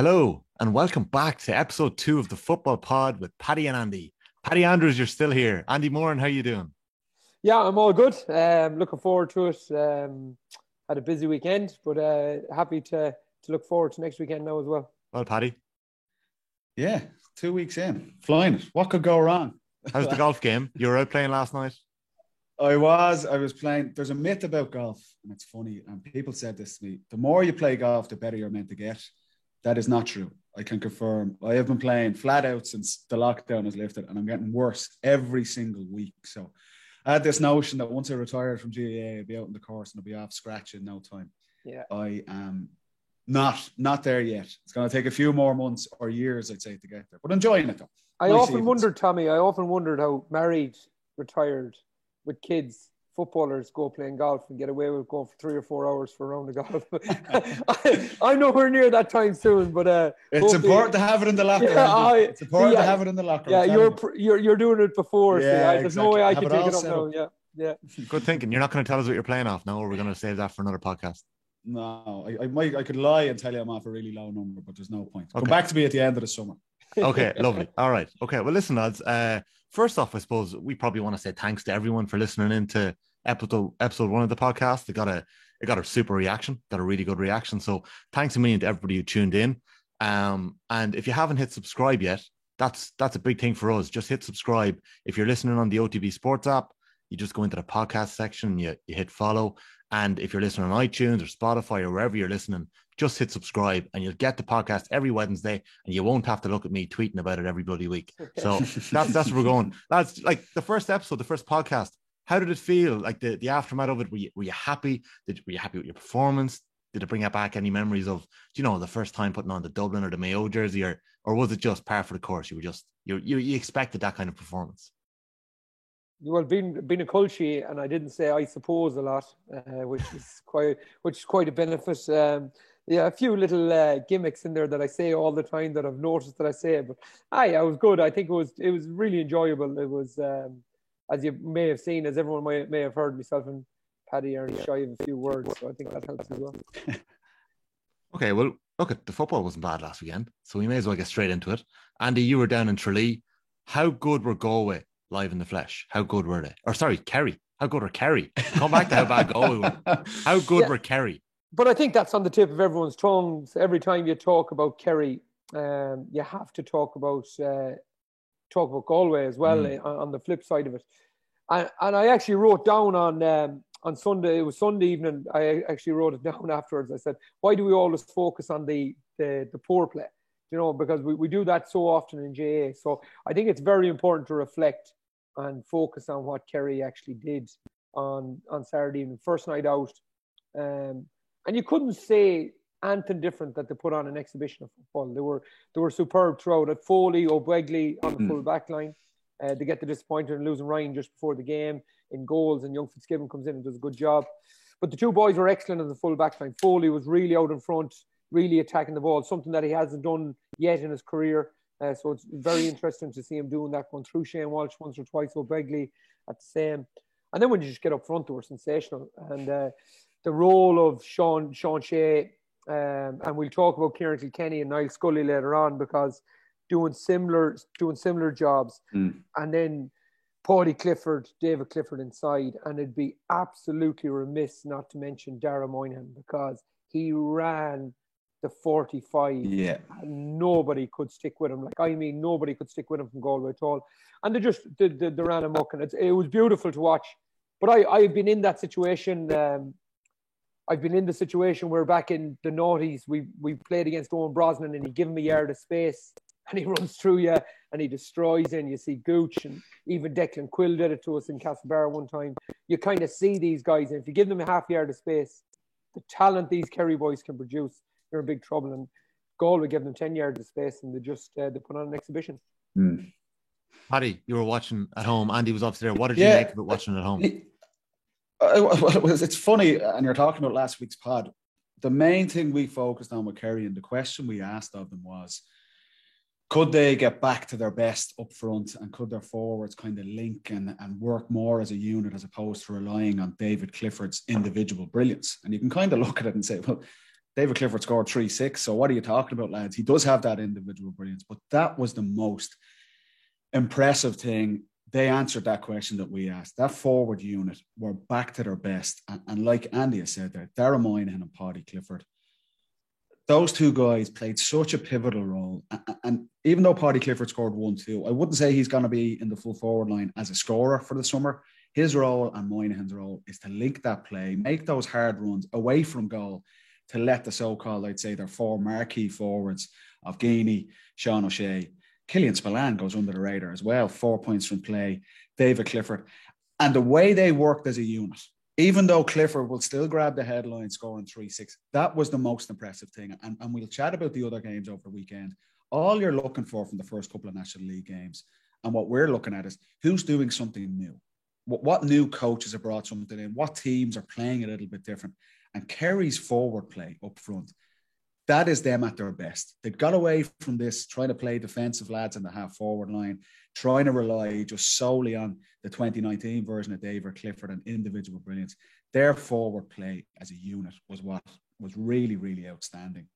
Hello and welcome back to episode 2 of the Football Pod with Paddy and Andy. Paddy Andrews, you're still here. Andy Moran, how you doing? Yeah, I'm all good. Looking forward to it. Had a busy weekend, but happy to look forward to next weekend now as well. Well, Paddy, Yeah, 2 weeks in. Flying it. What could go wrong? how's the golf game? You were out playing last night? I was playing. There's a myth about golf, and it's funny. And people said this to me: the more you play golf, the better you're meant to get. That is not true. I can confirm. I have been playing flat out since the lockdown has lifted, and I'm getting worse every single week. So I had this notion that once I retired from GAA, I'd be out in the course and I'd be off scratch in no time. Yeah, I am not there yet. It's going to take a few more months or years, I'd say, to get there. But enjoying it though. I often wondered, Tommy. I often wondered how married, retired, with kids, footballers go playing golf and get away with going for 3 or 4 hours for a round of golf. I'm nowhere near that time soon, but it's important to have it in the locker. Yeah, it's important to have it in the locker. Yeah, you're doing it before. Yeah, there's exactly. no way I Have can it take all it up set now. up. Yeah. Good thinking. You're not going to tell us what you're playing off now, or we're going to save that for another podcast. No, I could lie and tell you I'm off a really low number, but there's no point. Okay. Come back to me at the end of the summer. Okay, lovely. All right. Okay, well, listen, lads. First off, I suppose we probably want to say thanks to everyone for listening in to episode 1 of the podcast. It got a super reaction, got a really good reaction. So thanks a million to everybody who tuned in. And if you haven't hit subscribe yet, that's a big thing for us. Just hit subscribe. If you're listening on the OTB Sports app, you just go into the podcast section, you hit follow. And if you're listening on iTunes or Spotify or wherever you're listening, just hit subscribe and you'll get the podcast every Wednesday and you won't have to look at me tweeting about it every bloody week. So that's where we're going. That's like the first episode, the first podcast. How did it feel? Like the aftermath of it? Were you happy? Were you happy with your performance? Did it bring back any memories of, the first time putting on the Dublin or the Mayo jersey, or was it just par for the course? You expected that kind of performance? Well, being a culture, and I didn't say I suppose a lot, which is quite a benefit. A few little gimmicks in there that I say all the time that I've noticed that I say, but I was good. I think it was really enjoyable. It was, as you may have seen, as everyone may have heard, myself and Paddy are shy of a few words, so I think that helps as well. Okay, well, look, the football wasn't bad last weekend, so we may as well get straight into it. Andy, you were down in Tralee. How good were Galway live in the flesh? How good were they? Or sorry, Kerry. How good were Kerry? Come back to how bad Galway were. How good were Kerry? But I think that's on the tip of everyone's tongues. Every time you talk about Kerry, you have to talk about Galway as well. On the flip side of it, and I actually wrote down on Sunday. It was Sunday evening. I actually wrote it down afterwards. I said, "Why do we always focus on the poor play? Because we do that so often in GAA. So I think it's very important to reflect and focus on what Kerry actually did on Saturday evening, first night out." And you couldn't say anything different that they put on an exhibition of football. They were superb throughout. At Foley, O'Begley on the full back line. They get the disappointment in losing Ryan just before the game in goals, and young Fitzgibbon comes in and does a good job. But the two boys were excellent on the full back line. Foley was really out in front, really attacking the ball, something that he hasn't done yet in his career. So it's very interesting to see him doing that, going through Shane Walsh once or twice, O'Begley at the same. And then when you just get up front, they were sensational. And the role of Sean Shea, and we'll talk about Kieran Kilkenny and Niall Scully later on, because doing similar jobs. And then Paddy Clifford, David Clifford inside, and it'd be absolutely remiss not to mention Dara Moynihan, because he ran the 45. Yeah. And nobody could stick with him. Nobody could stick with him from Galway at all. And they ran amok, and it was beautiful to watch. But I've been in that situation. I've been in the situation where back in the noughties, we played against Owen Brosnan, and he gave him a yard of space, and he runs through you and he destroys you, and you see Gooch, and even Declan Quill did it to us in Castlebar one time. You kind of see these guys, and if you give them a half yard of space, the talent these Kerry boys can produce, you're in big trouble. And Galway gave them 10 yards of space, and they put on an exhibition. Paddy, you were watching at home. Andy was obviously there. What did you make of it watching at home? It's funny, and you're talking about last week's pod. The main thing we focused on with Kerry, and the question we asked of them was, could they get back to their best up front, and could their forwards kind of link and work more as a unit as opposed to relying on David Clifford's individual brilliance? And you can kind of look at it and say, well, David Clifford scored 3-6. So what are you talking about, lads? He does have that individual brilliance, but that was the most impressive thing. They answered that question that we asked. That forward unit were back to their best. And like Andy has said there, Darragh Moynihan and Paddy Clifford, those two guys played such a pivotal role. And even though Paddy Clifford scored 1-2, I wouldn't say he's going to be in the full forward line as a scorer for the summer. His role and Moynihan's role is to link that play, make those hard runs away from goal to let the so-called, I'd say, their four marquee forwards of Geaney, Sean O'Shea. Killian Spillane goes under the radar as well, 4 points from play, David Clifford. And the way they worked as a unit, even though Clifford will still grab the headline scoring 3-6, that was the most impressive thing. And we'll chat about the other games over the weekend. All you're looking for from the first couple of National League games, and what we're looking at is who's doing something new. What new coaches have brought something in? What teams are playing a little bit different? And Kerry's forward play up front, that is them at their best. They've got away from this, trying to play defensive lads in the half forward line, trying to rely just solely on the 2019 version of David Clifford and individual brilliance. Their forward play as a unit was what was really, really outstanding.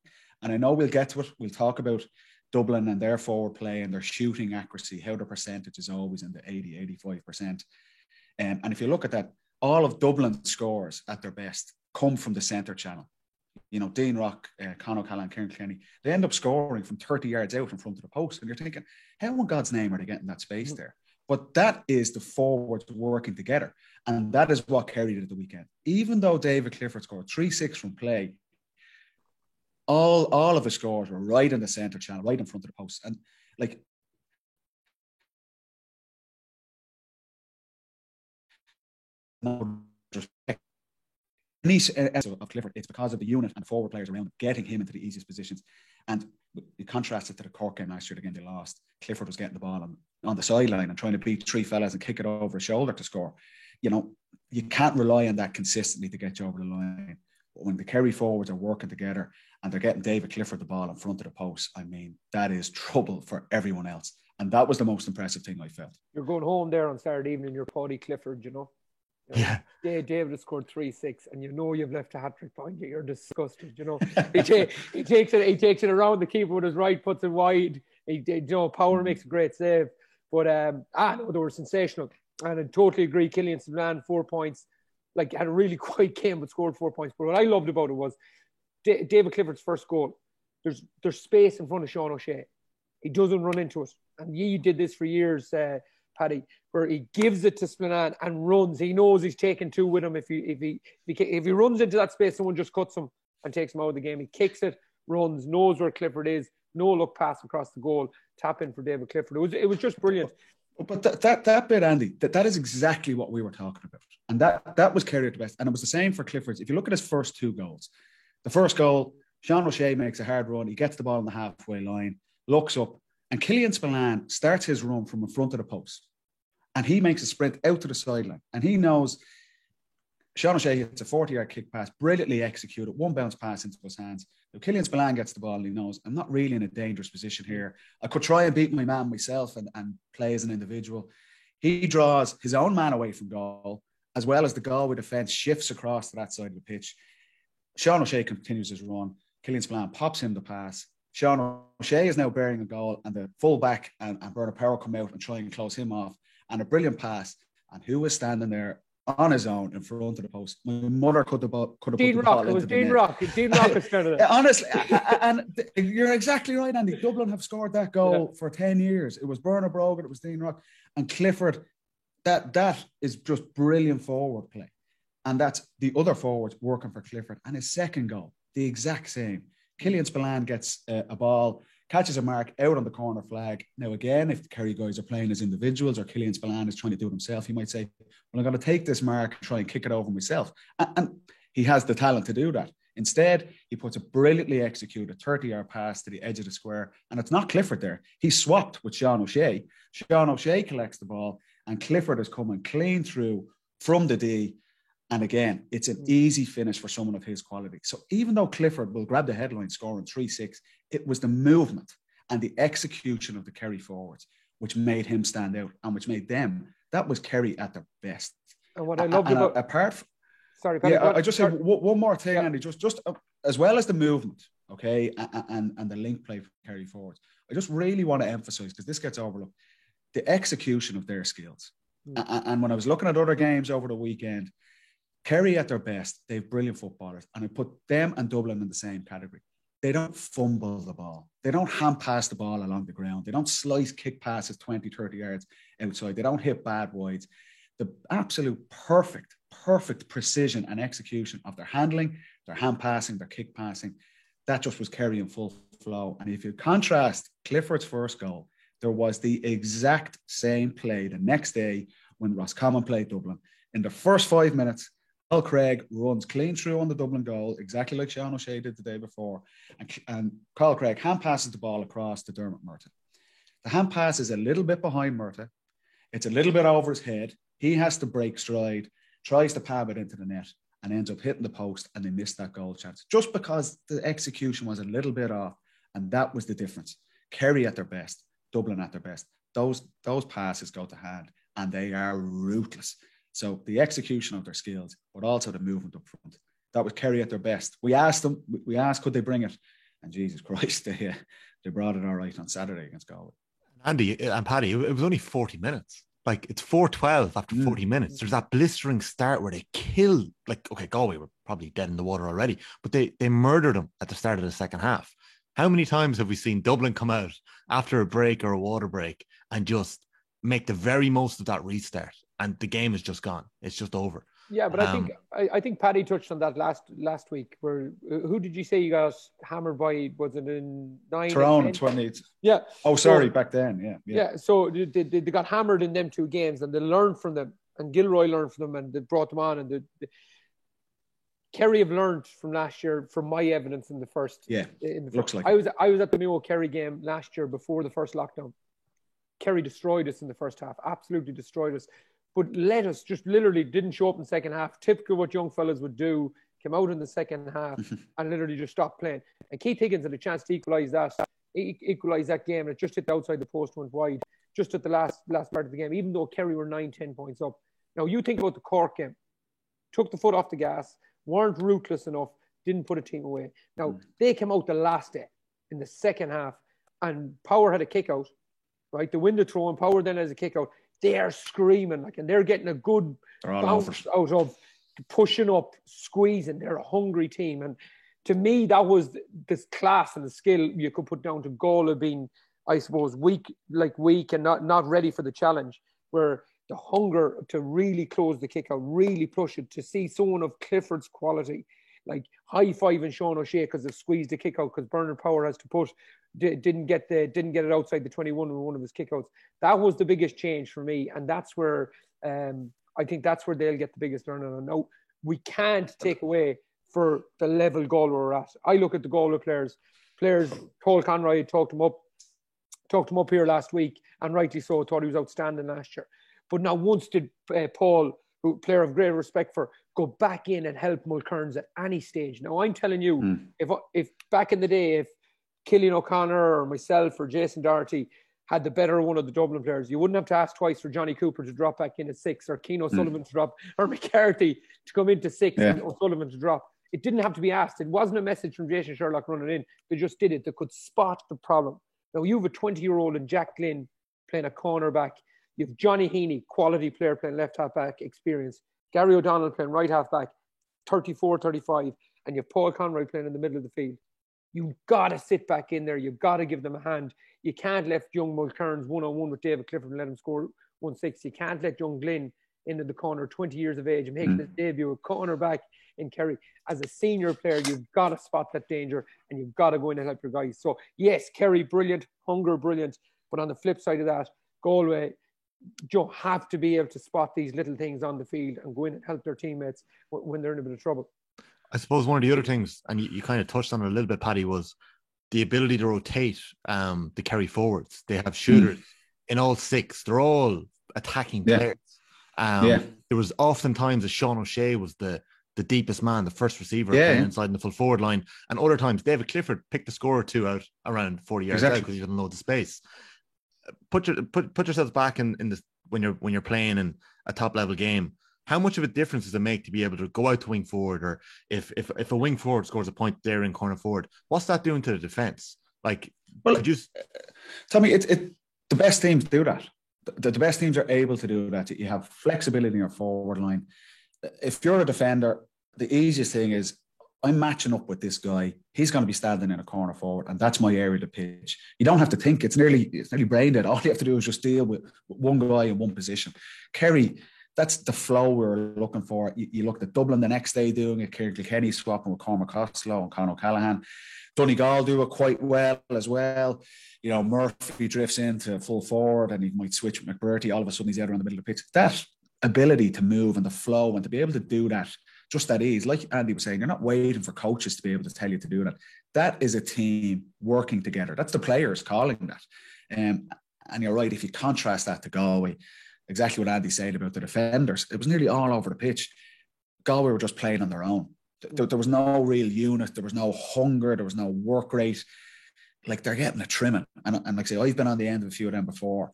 And I know we'll get to it. We'll talk about Dublin and their forward play and their shooting accuracy, how the percentage is always in the 80-85%. And if you look at that, all of Dublin's scores at their best come from the centre channel. You know, Dean Rock, Con O'Callaghan, Kieran Kenny, they end up scoring from 30 yards out in front of the post. And you're thinking, how in God's name are they getting that space there? But that is the forwards working together. And that is what Kerry did at the weekend. Even though David Clifford scored 3-6 from play, all of his scores were right in the centre channel, right in front of the post. And like, of Clifford, it's because of the unit and forward players around him, getting him into the easiest positions. And you contrast it to the Cork game last year, again, they lost. Clifford was getting the ball on the sideline and trying to beat three fellas and kick it over his shoulder to score. You know, you can't rely on that consistently to get you over the line. But when the Kerry forwards are working together and they're getting David Clifford the ball in front of the post, I mean, that is trouble for everyone else. And that was the most impressive thing I felt. You're going home there on Saturday evening, you're Paddy Clifford, you know. Yeah. David has scored 3-6, and you know you've left a hat-trick behind you. You're disgusted, you know. he takes it around the keeper with his right, puts it wide. Power makes a great save. But no, they were sensational. And I totally agree. Killian Spillane, 4 points. Like, had a really quiet game, but scored 4 points. But what I loved about it was David Clifford's first goal. There's space in front of Sean O'Shea. He doesn't run into it. And he did this for years, Paddy, where he gives it to Spillane and runs. He knows he's taking two with him. If he runs into that space, someone just cuts him and takes him out of the game. He kicks it, runs, knows where Clifford is, no look pass across the goal, tap in for David Clifford. It was just brilliant. But that bit, Andy, that is exactly what we were talking about. And that was Kerry at the best. And it was the same for Clifford. If you look at his first two goals, the first goal, Sean O'Shea makes a hard run. He gets the ball on the halfway line, looks up, and Killian Spillane starts his run from in front of the post. And he makes a sprint out to the sideline. And he knows Sean O'Shea hits a 40-yard kick pass, brilliantly executed, one bounce pass into his hands. Now, Killian Spillane gets the ball and he knows, I'm not really in a dangerous position here. I could try and beat my man myself and play as an individual. He draws his own man away from goal, as well as the Galway defence shifts across to that side of the pitch. Sean O'Shea continues his run. Killian Spillane pops him the pass. Sean O'Shea is now bearing a goal, and the full-back and Bernard Power come out and try and close him off. And a brilliant pass. And who was standing there on his own in front of the post? My mother could have put the ball into the net. Dean Rock is started it. Honestly, and you're exactly right, Andy. Dublin have scored that goal for 10 years. It was Bernard Brogan, it was Dean Rock. And Clifford, that is just brilliant forward play. And that's the other forwards working for Clifford. And his second goal, the exact same. Killian Spillane gets a ball, catches a mark out on the corner flag. Now, again, if the Kerry guys are playing as individuals or Killian Spillane is trying to do it himself, he might say, well, I'm going to take this mark and try and kick it over myself. And he has the talent to do that. Instead, he puts a brilliantly executed 30-yard pass to the edge of the square. And it's not Clifford there. He's swapped with Sean O'Shea. Sean O'Shea collects the ball and Clifford is coming clean through from the D. And again, it's an easy finish for someone of his quality. So even though Clifford will grab the headline scoring 3-6, it was the movement and the execution of the Kerry forwards which made him stand out and which made them. That was Kerry at their best. And what I loved about... Sorry, Paddy, I just say one more thing, Yeah. Andy. Just as well as the movement, okay, and the link play for Kerry forwards. I just really want to emphasise, because this gets overlooked, the execution of their skills. And when I was looking at other games over the weekend, Kerry at their best, they have brilliant footballers, and I put them and Dublin in the same category. They don't fumble the ball. They don't hand pass the ball along the ground. They don't slice kick passes 20, 30 yards outside. They don't hit bad wides. The absolute perfect precision and execution of their handling, their hand passing, their kick passing, that just was Kerry in full flow. And if you contrast Clifford's first goal, there was the exact same play the next day when Roscommon played Dublin. In the first 5 minutes, Paul Craig runs clean through on the Dublin goal, exactly like Sean O'Shea did the day before. And Carl Craig hand passes the ball across to Dermot Murtagh. The hand pass is a little bit behind Murtagh. It's a little bit over his head. He has to break stride, tries to pab it into the net, and ends up hitting the post, and they missed that goal chance. Just because the execution was a little bit off, and that was the difference. Kerry at their best, Dublin at their best. Those passes go to hand, and they are ruthless. So the execution of their skills, but also the movement up front. That was Kerry at their best. We asked them, could they bring it? And Jesus Christ, they brought it all right on Saturday against Galway. Andy and Paddy, it was only 40 minutes. Like, it's 4-12 after 40 minutes. There's that blistering start where they killed, like, okay, Galway were probably dead in the water already, but they murdered them at the start of the second half. How many times have we seen Dublin come out after a break or a water break and just make the very most of that restart, and the game is just gone? It's just over. Yeah, but I think Paddy touched on that last week. Where who did you say you got hammered by? Was it in 9? Tyrone in 28. Yeah. Oh, sorry, back then. Yeah. So they got hammered in them 2 games, and they learned from them. And Gilroy learned from them, and they brought them on. And Kerry have learned from last year, from my evidence in the first. Yeah. Looks like I was at the Mayo Kerry game last year before the first lockdown. Kerry destroyed us in the first half. Absolutely destroyed us. But let us just literally didn't show up in the second half. Typical what young fellas would do. Came out in the second half and literally just stopped playing. And Keith Higgins had a chance to equalise that game. It just hit outside the post, went wide, just at the last part of the game, even though Kerry were 9-10 points up. Now, you think about the Cork game. Took the foot off the gas, weren't ruthless enough, didn't put a team away. Now, they came out the last day in the second half, and Power had a kick out, right? The window throw, and Power then has a kick out. They are screaming, and they're getting a good bounce out of pushing up, squeezing. They're a hungry team. And to me, that was this class and the skill you could put down to Gola being, I suppose, weak and not ready for the challenge, where the hunger to really close the kick out, really push it, to see someone of Clifford's quality, like high-fiving Sean O'Shea because they've squeezed the kick out because Bernard Power has to push, didn't get it outside the 21 with one of his kickouts. That was the biggest change for me, and that's where I think that's where they'll get the biggest learning on. Now, we can't take away for the level Galway we're at. I look at the Galway players, Paul Conroy talked him up here last week, and rightly so, thought he was outstanding last year. But now once did Paul, who player of great respect for, go back in and help Mulkerns at any stage. Now, I'm telling you, if back in the day, if Killian O'Connor or myself or Jason Doherty had the better one of the Dublin players, you wouldn't have to ask twice for Johnny Cooper to drop back in at 6, or Keane O'Sullivan to drop, or McCarthy to come into 6 and O'Sullivan to drop. It didn't have to be asked. It wasn't a message from Jason Sherlock running in. They just did it. They could spot the problem. Now, you have a 20-year-old and Jack Glynn playing a cornerback. You have Johnny Heaney, quality player, playing left half-back, experience. Gary O'Donnell playing right half-back, 34, 35. And you have Paul Conroy playing in the middle of the field. You've got to sit back in there. You've got to give them a hand. You can't let young Mulkerns one-on-one with David Clifford and let him score 1-6. You can't let young Glynn into the corner, 20 years of age, and making his debut, a cornerback in Kerry. As a senior player, you've got to spot that danger, and you've got to go in and help your guys. So, yes, Kerry, brilliant. Hunger, brilliant. But on the flip side of that, Galway, you have to be able to spot these little things on the field and go in and help their teammates when they're in a bit of trouble. I suppose one of the other things, and you kind of touched on it a little bit, Paddy, was the ability to rotate the Kerry forwards. They have shooters in all 6. They're all attacking players. There was often times that Sean O'Shea was the deepest man, the first receiver inside in the full forward line, and other times David Clifford picked a score or two out around 40 yards out because he didn't know the space. Put yourselves back in this when you're playing in a top level game. how much of a difference does it make to be able to go out to wing forward, or if a wing forward scores a point there in corner forward, what's that doing to the defense? Like, well, could you tell me? The best teams do that. The best teams are able to do that. You have flexibility in your forward line. If you're a defender, the easiest thing is I'm matching up with this guy. He's going to be standing in a corner forward, and that's my area to pitch. You don't have to think. It's nearly brain dead. All you have to do is just deal with one guy in one position. Kerry, that's the flow we're looking for. You looked at Dublin the next day doing it. Kilkenny swapping with Cormac Costello and Conor O'Callaghan. Donegal do it quite well as well. You know, Murphy drifts into full forward and he might switch with McBurty. All of a sudden he's out around the middle of the pitch. That ability to move and the flow and to be able to do that just that ease, like Andy was saying, you're not waiting for coaches to be able to tell you to do that. That is a team working together. That's the players calling that. And you're right, if you contrast that to Galway, exactly what Andy said about the defenders, it was nearly all over the pitch. Galway were just playing on their own. There was no real unit. There was no hunger. There was no work rate. Like, they're getting a trimming. And like I say, I've been on the end of a few of them before.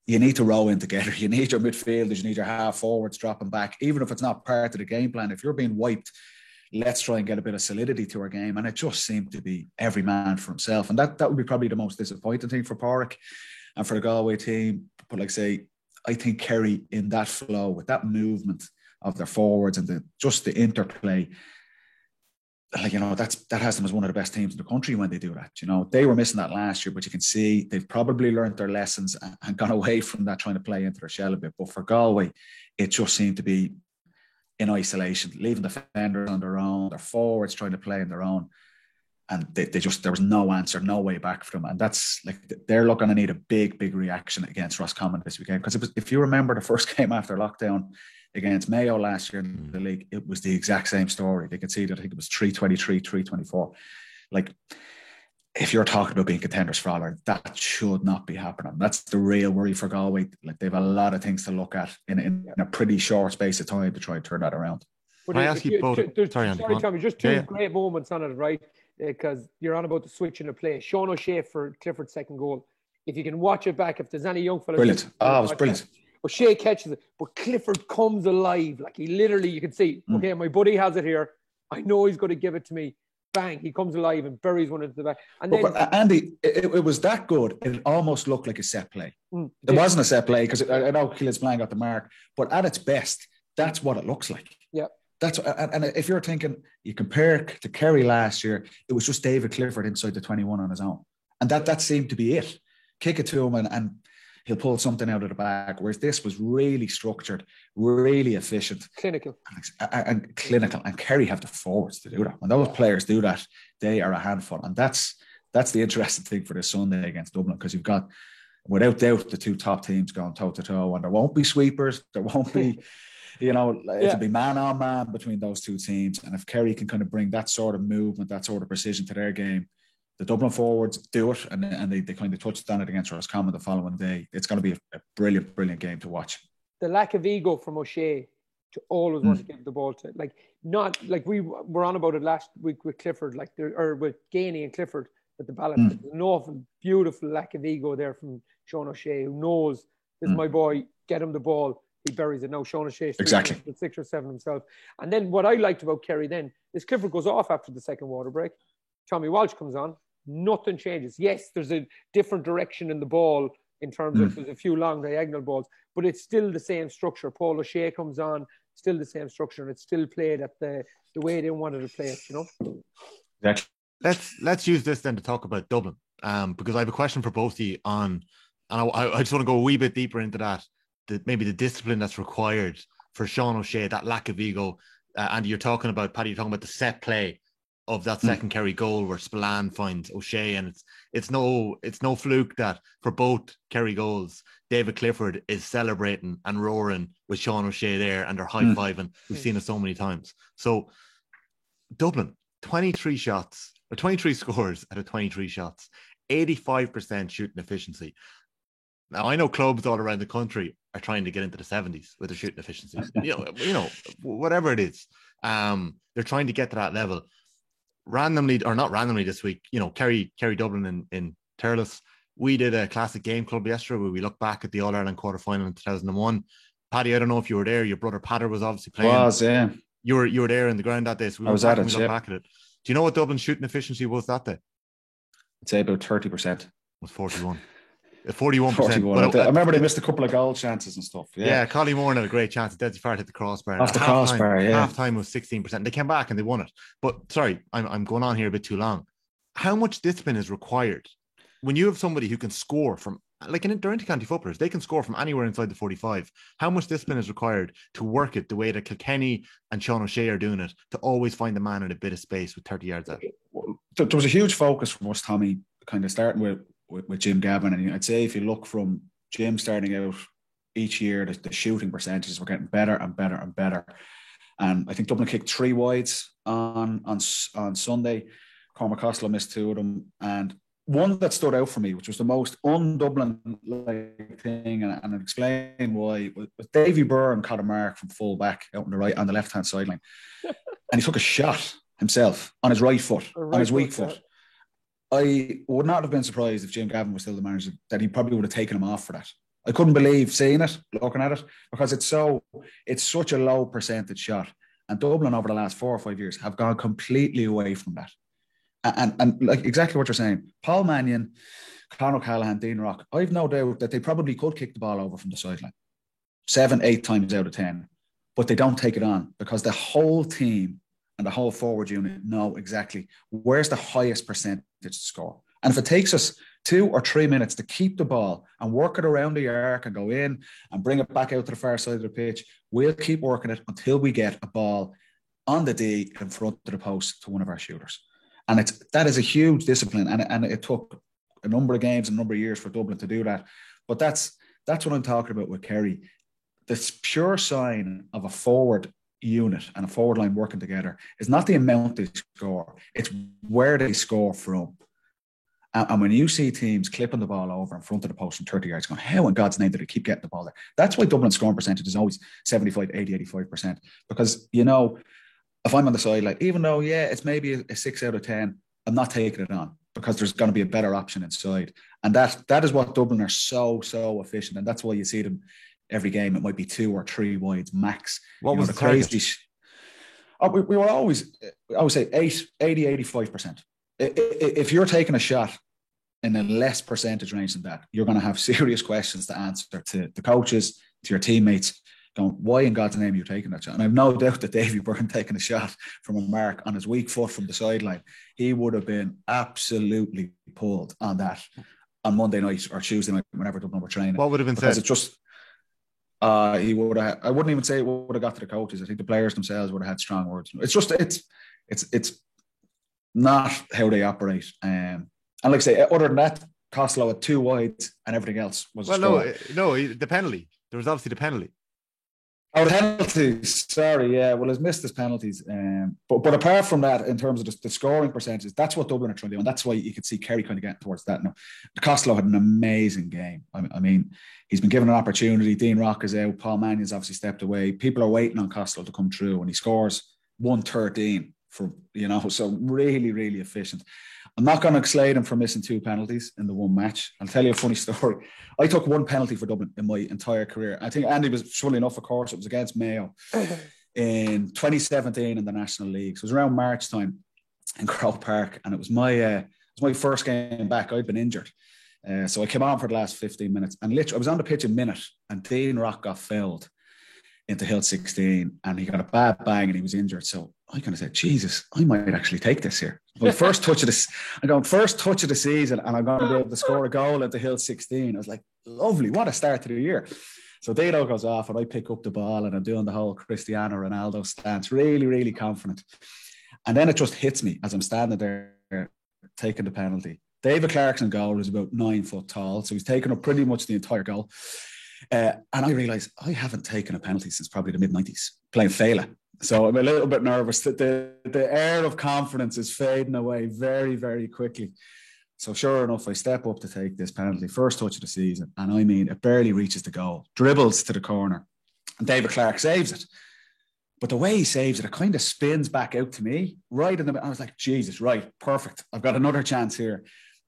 You need to row in together. You need your midfielders. You need your half forwards dropping back. Even if it's not part of the game plan, if you're being wiped, let's try and get a bit of solidity to our game. And it just seemed to be every man for himself. And that would be probably the most disappointing thing for Pádraic and for the Galway team. But like I say, I think Kerry in that flow, with that movement of their forwards and just the interplay, like, you know, that has them as one of the best teams in the country when they do that. You know, they were missing that last year, but you can see they've probably learned their lessons and gone away from that, trying to play into their shell a bit. But for Galway, it just seemed to be in isolation, leaving the defenders on their own, their forwards trying to play on their own. And they just, there was no answer, no way back for them. And that's like, they're going to need a big, big reaction against Roscommon this weekend. Because if you remember the first game after lockdown against Mayo last year in the league, it was the exact same story. They conceded, I think it was 3-23, 3-24. Like, if you're talking about being contenders for All-Ireland, that should not be happening. That's the real worry for Galway. Like, they have a lot of things to look at in a pretty short space of time to try and turn that around. Can I ask you both? Sorry, Tommy, just two great moments on it, right? Because you're on about the switch in the play. Sean O'Shea for Clifford's second goal. If you can watch it back, if there's any young fellas. Brilliant. It was brilliant. O'Shea catches it, but Clifford comes alive. Like, he literally, you can see, okay, my buddy has it here. I know he's going to give it to me. Bang, he comes alive and buries one into the back. And then, but Andy, it was that good. It almost looked like a set play. It wasn't a set play because I know Keelan's playing got the mark, but at its best, that's what it looks like. Yeah. And if you're thinking, you compare to Kerry last year, it was just David Clifford inside the 21 on his own. And that seemed to be it. Kick it to him and he'll pull something out of the bag. Whereas this was really structured, really efficient. Clinical. And clinical. And Kerry have the forwards to do that. When those players do that, they are a handful. And that's the interesting thing for this Sunday against Dublin, because you've got, without doubt, the two top teams going toe-to-toe. And there won't be sweepers. There won't be... You know, it'll be man on man between those two teams. And if Kerry can kind of bring that sort of movement, that sort of precision to their game, the Dublin forwards do it, and they kind of touched on it against Roscommon the following day. It's going to be a brilliant, brilliant game to watch. The lack of ego from O'Shea to always want to give the ball to, like, not like we were on about it last week with Clifford, like, or with Gainey and Clifford with the balance. There's an awful, beautiful lack of ego there from Sean O'Shea, who knows this is my boy, get him the ball. He buries it now. Sean O'Shea exactly with 6 or 7 himself. And then what I liked about Kerry then is Clifford goes off after the second water break. Tommy Walsh comes on. Nothing changes. Yes, there's a different direction in the ball in terms of there's a few long diagonal balls, but it's still the same structure. Paul O'Shea comes on, still the same structure, and it's still played at the way they wanted to play it, you know? Exactly. Let's use this then to talk about Dublin, because I have a question for both of you on, and I just want to go a wee bit deeper into that. Maybe the discipline that's required for Sean O'Shea, that lack of ego. And you're talking about, Paddy, you're talking about the set play of that second Kerry goal where Spillane finds O'Shea, and it's no fluke that for both Kerry goals, David Clifford is celebrating and roaring with Sean O'Shea there, and they're high-fiving. We've seen it so many times. So Dublin, 23 shots, or 23 scores out of 23 shots, 85% shooting efficiency. Now, I know clubs all around the country are trying to get into the 70s with their shooting efficiency. you know, whatever it is, they're trying to get to that level. Randomly, or not randomly this week, you know, Kerry Dublin in Thurles, we did a classic game club yesterday where we looked back at the All-Ireland quarter-final in 2001. Paddy, I don't know if you were there. Your brother Patter was obviously playing. Yeah. You were there in the ground that day. So we was at it. We looked back at it. Do you know what Dublin's shooting efficiency was that day? I'd say about 30%. It was 41. 41%. I remember they missed a couple of goal chances and stuff. Yeah, Collie Moore had a great chance. Dessie Farrell hit the crossbar. Off the crossbar, Half time was 16%. They came back and they won it. But sorry, I'm going on here a bit too long. How much discipline is required when you have somebody who can score from, like they're intercounty footballers, they can score from anywhere inside the 45. How much discipline is required to work it the way that Kilkenny and Sean O'Shea are doing it, to always find the man in a bit of space with 30 yards out? There was a huge focus from us, Tommy, kind of starting with Jim Gavin. And I'd say if you look from Jim starting out each year, the shooting percentages were getting better and better and better. And I think Dublin kicked 3 wides on Sunday. Cormac Costello missed 2 of them. And one that stood out for me, which was the most un-Dublin-like thing, and I'll explain why, was Davy Burr and Conor Mark from full back out on the right, on the left-hand sideline. And he took a shot himself on his right foot, on his weak foot. I would not have been surprised if Jim Gavin was still the manager, that he probably would have taken him off for that. I couldn't believe seeing it, looking at it, because it's such a low percentage shot. And Dublin over the last 4 or 5 years have gone completely away from that. And like exactly what you're saying, Paul Mannion, Conor O'Callaghan, Dean Rock, I've no doubt that they probably could kick the ball over from the sideline 7-8 times out of 10, but they don't take it on because the whole team and the whole forward unit know exactly where's the highest percentage to score. And if it takes us 2 or 3 minutes to keep the ball and work it around the arc and go in and bring it back out to the far side of the pitch, we'll keep working it until we get a ball on the D in front of the post to one of our shooters. And that is a huge discipline, and it took a number of games, a number of years for Dublin to do that. But that's what I'm talking about with Kerry. The pure sign of a forward unit and a forward line working together is not the amount they score, it's where they score from. And when you see teams clipping the ball over in front of the post from 30 yards, going, how in God's name did they keep getting the ball there? That's why Dublin's scoring percentage is always 75, 80, 85%. Because, if I'm on the sideline, even though, it's maybe a 6 out of 10, I'm not taking it on because there's going to be a better option inside. And that is what Dublin are so efficient. And that's why you see them every game. It might be 2 or 3 wides max. What was the crazy? We were always, I would say 80, 85%. If you're taking a shot in a less percentage range than that, you're going to have serious questions to answer to the coaches, to your teammates, going, why in God's name are you taking that shot? And I've no doubt that Davy Byrne taking a shot from a mark on his weak foot from the sideline, he would have been absolutely pulled on that on Monday night or Tuesday night, whenever Dublin were training. What would have been because said? It just, he would have. I wouldn't even say it would have got to the coaches. I think the players themselves would have had strong words. It's just, it's not how they operate. And like I say, other than that, Costello had 2 wides and everything else was. Well, no, the penalty. There was obviously the penalty. Oh, penalties. Sorry, yeah. Well, he's missed his penalties. But apart from that, in terms of the scoring percentages, that's what Dublin are trying to do. And that's why you could see Kerry kind of getting towards that now. Costello had an amazing game. I mean, he's been given an opportunity. Dean Rock is out. Paul Mannion's obviously stepped away. People are waiting on Costello to come through, and he scores 113 for, so really, really efficient. I'm not going to slate him for missing 2 penalties in the one match. I'll tell you a funny story. I took 1 penalty for Dublin in my entire career. I think Andy was, funnily enough, of course, it was against Mayo in 2017 in the National League. So it was around March time in Croke Park, and it was my first game back. I'd been injured. So I came on for the last 15 minutes, and literally I was on the pitch a minute, and Dean Rock got fouled into Hill 16, and he got a bad bang and he was injured. So I kind of said, Jesus, I might actually take this here. My first touch of the season, and I'm going to be able to score a goal into Hill 16. I was like, lovely, what a start to the year. So Dino goes off, and I pick up the ball, and I'm doing the whole Cristiano Ronaldo stance, really, really confident. And then it just hits me as I'm standing there taking the penalty. David Clarkson goal is about 9 foot tall, so he's taken up pretty much the entire goal. And I realised I haven't taken a penalty since probably the mid-90s, playing Fela. So I'm a little bit nervous that the air of confidence is fading away very, very quickly. So sure enough, I step up to take this penalty, first touch of the season, and I mean, it barely reaches the goal, dribbles to the corner, and David Clark saves it. But the way he saves it kind of spins back out to me, right in the. I was like, Jesus, right, perfect. I've got another chance here.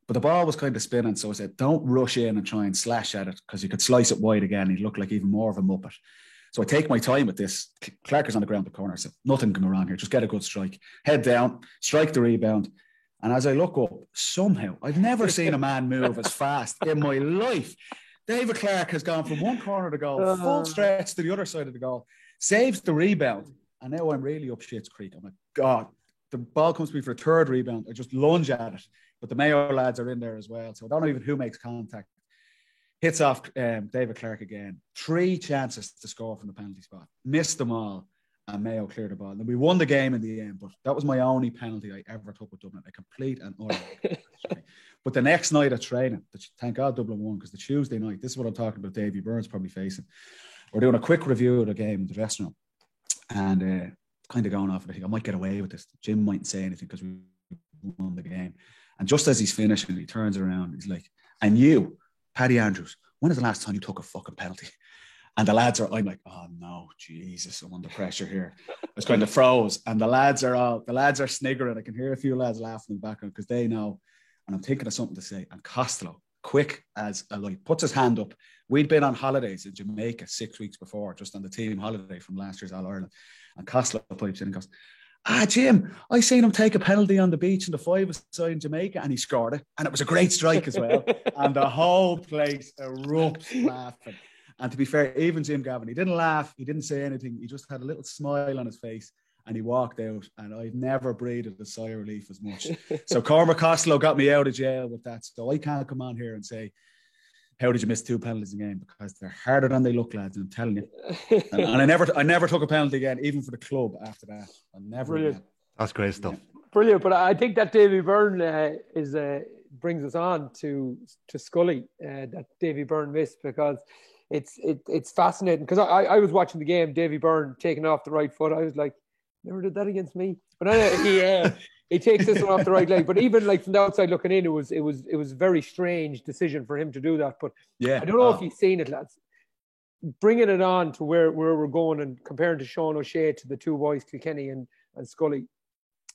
But the ball was kind of spinning, so I said, don't rush in and try and slash at it because you could slice it wide again. He'd look like even more of a muppet. So I take my time with this. Clark is on the ground the corner. I said, nothing can go wrong here. Just get a good strike. Head down, strike the rebound. And as I look up, somehow, I've never seen a man move as fast in my life. David Clark has gone from one corner of the goal, full stretch to the other side of the goal, saves the rebound. And now I'm really up shit's creek. I'm like, God, the ball comes to me for a third rebound. I just lunge at it. But the Mayo lads are in there as well. So I don't know even who makes contact. Hits off David Clark again. 3 chances to score from the penalty spot. Missed them all. And Mayo cleared the ball. And we won the game in the end. But that was my only penalty I ever took with Dublin. A complete and utter. But the next night at training, thank God Dublin won, because the Tuesday night, this is what I'm talking about, Davy Byrne's probably facing. We're doing a quick review of the game in the dressing room. And kind of going off, and I think I might get away with this. Jim mightn't say anything because we won the game. And just as he's finishing, he turns around. He's like, and you, Paddy Andrews, when is the last time you took a fucking penalty? And the lads are, I'm like, oh no, Jesus, I'm under pressure here. I was kind of froze. And the lads are sniggering. I can hear a few lads laughing in the background because they know. And I'm thinking of something to say. And Costello, quick as a light, puts his hand up. We'd been on holidays in Jamaica 6 weeks before, just on the team holiday from last year's All-Ireland. And Costello pipes in and goes, Jim, I seen him take a penalty on the beach in the 5-a-side in Jamaica, and he scored it. And it was a great strike as well. And the whole place erupts laughing. And to be fair, even Jim Gavin, he didn't laugh. He didn't say anything. He just had a little smile on his face, and he walked out. And I've never breathed a sigh of relief as much. So Cormac Costello got me out of jail with that. So I can't come on here and say, how did you miss 2 penalties in the game? Because they're harder than they look, lads. I'm telling you. And I never took a penalty again, even for the club after that. I never. Again. That's great stuff. Yeah. Brilliant. But I think that Davy Byrne brings us on to Scully that Davy Byrne missed, because it's fascinating. Because I was watching the game, Davy Byrne taking off the right foot. I was like, never did that against me. But he takes this one off the right leg. But even like from the outside looking in, it was a very strange decision for him to do that. But yeah, I don't know if you've seen it, lads. Bringing it on to where we're going and comparing to Sean O'Shea to the two boys, Kilkenny and Scully.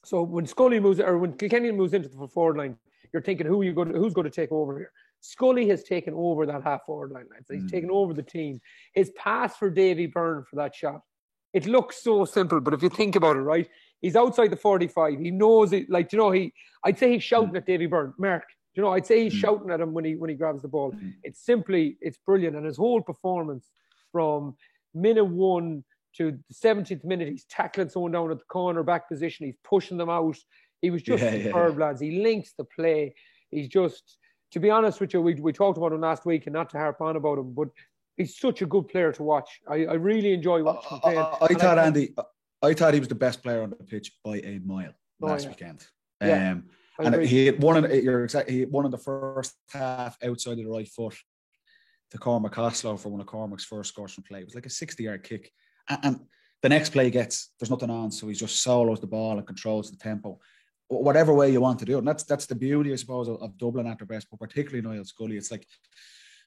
So when Kilkenny moves into the forward line, you're thinking, who's going to take over here? Scully has taken over that half forward line, lads. He's taken over the team. His pass for Davy Byrne for that shot, it looks so simple, but if you think about it, right, he's outside the 45. He knows it. Like, I'd say he's shouting at Davy Byrne, Mark. I'd say he's shouting at him when he grabs the ball. It's brilliant. And his whole performance from minute 1 to the 17th minute, he's tackling someone down at the corner back position. He's pushing them out. He was just superb, lads. He links the play. He's just, to be honest with you, we talked about him last week, and not to harp on about him, but he's such a good player to watch. I really enjoy watching him play. I thought he was the best player on the pitch by a mile last weekend. And he had one of the first half outside of the right foot to Cormac Costello for one of Cormac's first scores from play. It was like a 60-yard kick. And the next play there's nothing on, so he just solos the ball and controls the tempo. Whatever way you want to do it. And that's the beauty, I suppose, of Dublin at their best, but particularly Niall Scully. It's like,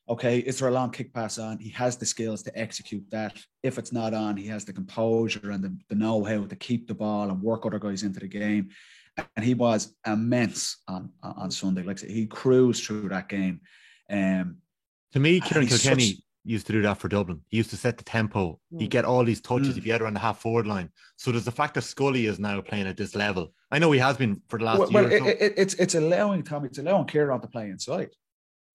okay, is there a long kick pass on? He has the skills to execute that. If it's not on, he has the composure and the know-how to keep the ball and work other guys into the game. And he was immense on Sunday. Like he cruised through that game. To me, Kieran Kilkenny used to do that for Dublin. He used to set the tempo. He'd get all these touches if he had her on the half forward line. So there's the fact that Scully is now playing at this level. I know he has been for the last year. It's allowing Kieran to play inside.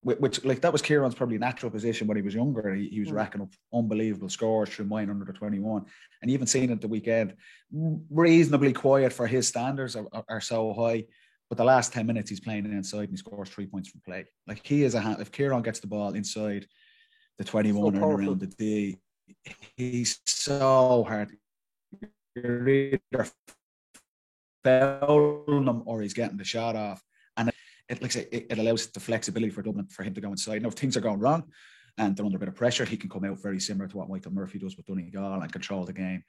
Which like that was Kieran's probably natural position when he was younger. He was racking up unbelievable scores through mine under the 21, and even seen it the weekend, reasonably quiet for his standards are so high. But the last 10 minutes he's playing inside and he scores 3 points from play. Like he is if Kieran gets the ball inside the 21 or around the D, he's so hard. You're either fouling him or he's getting the shot off. And it allows the flexibility for Dublin for him to go inside. Now, if things are going wrong and they're under a bit of pressure, he can come out very similar to what Michael Murphy does with Donegal and control the game.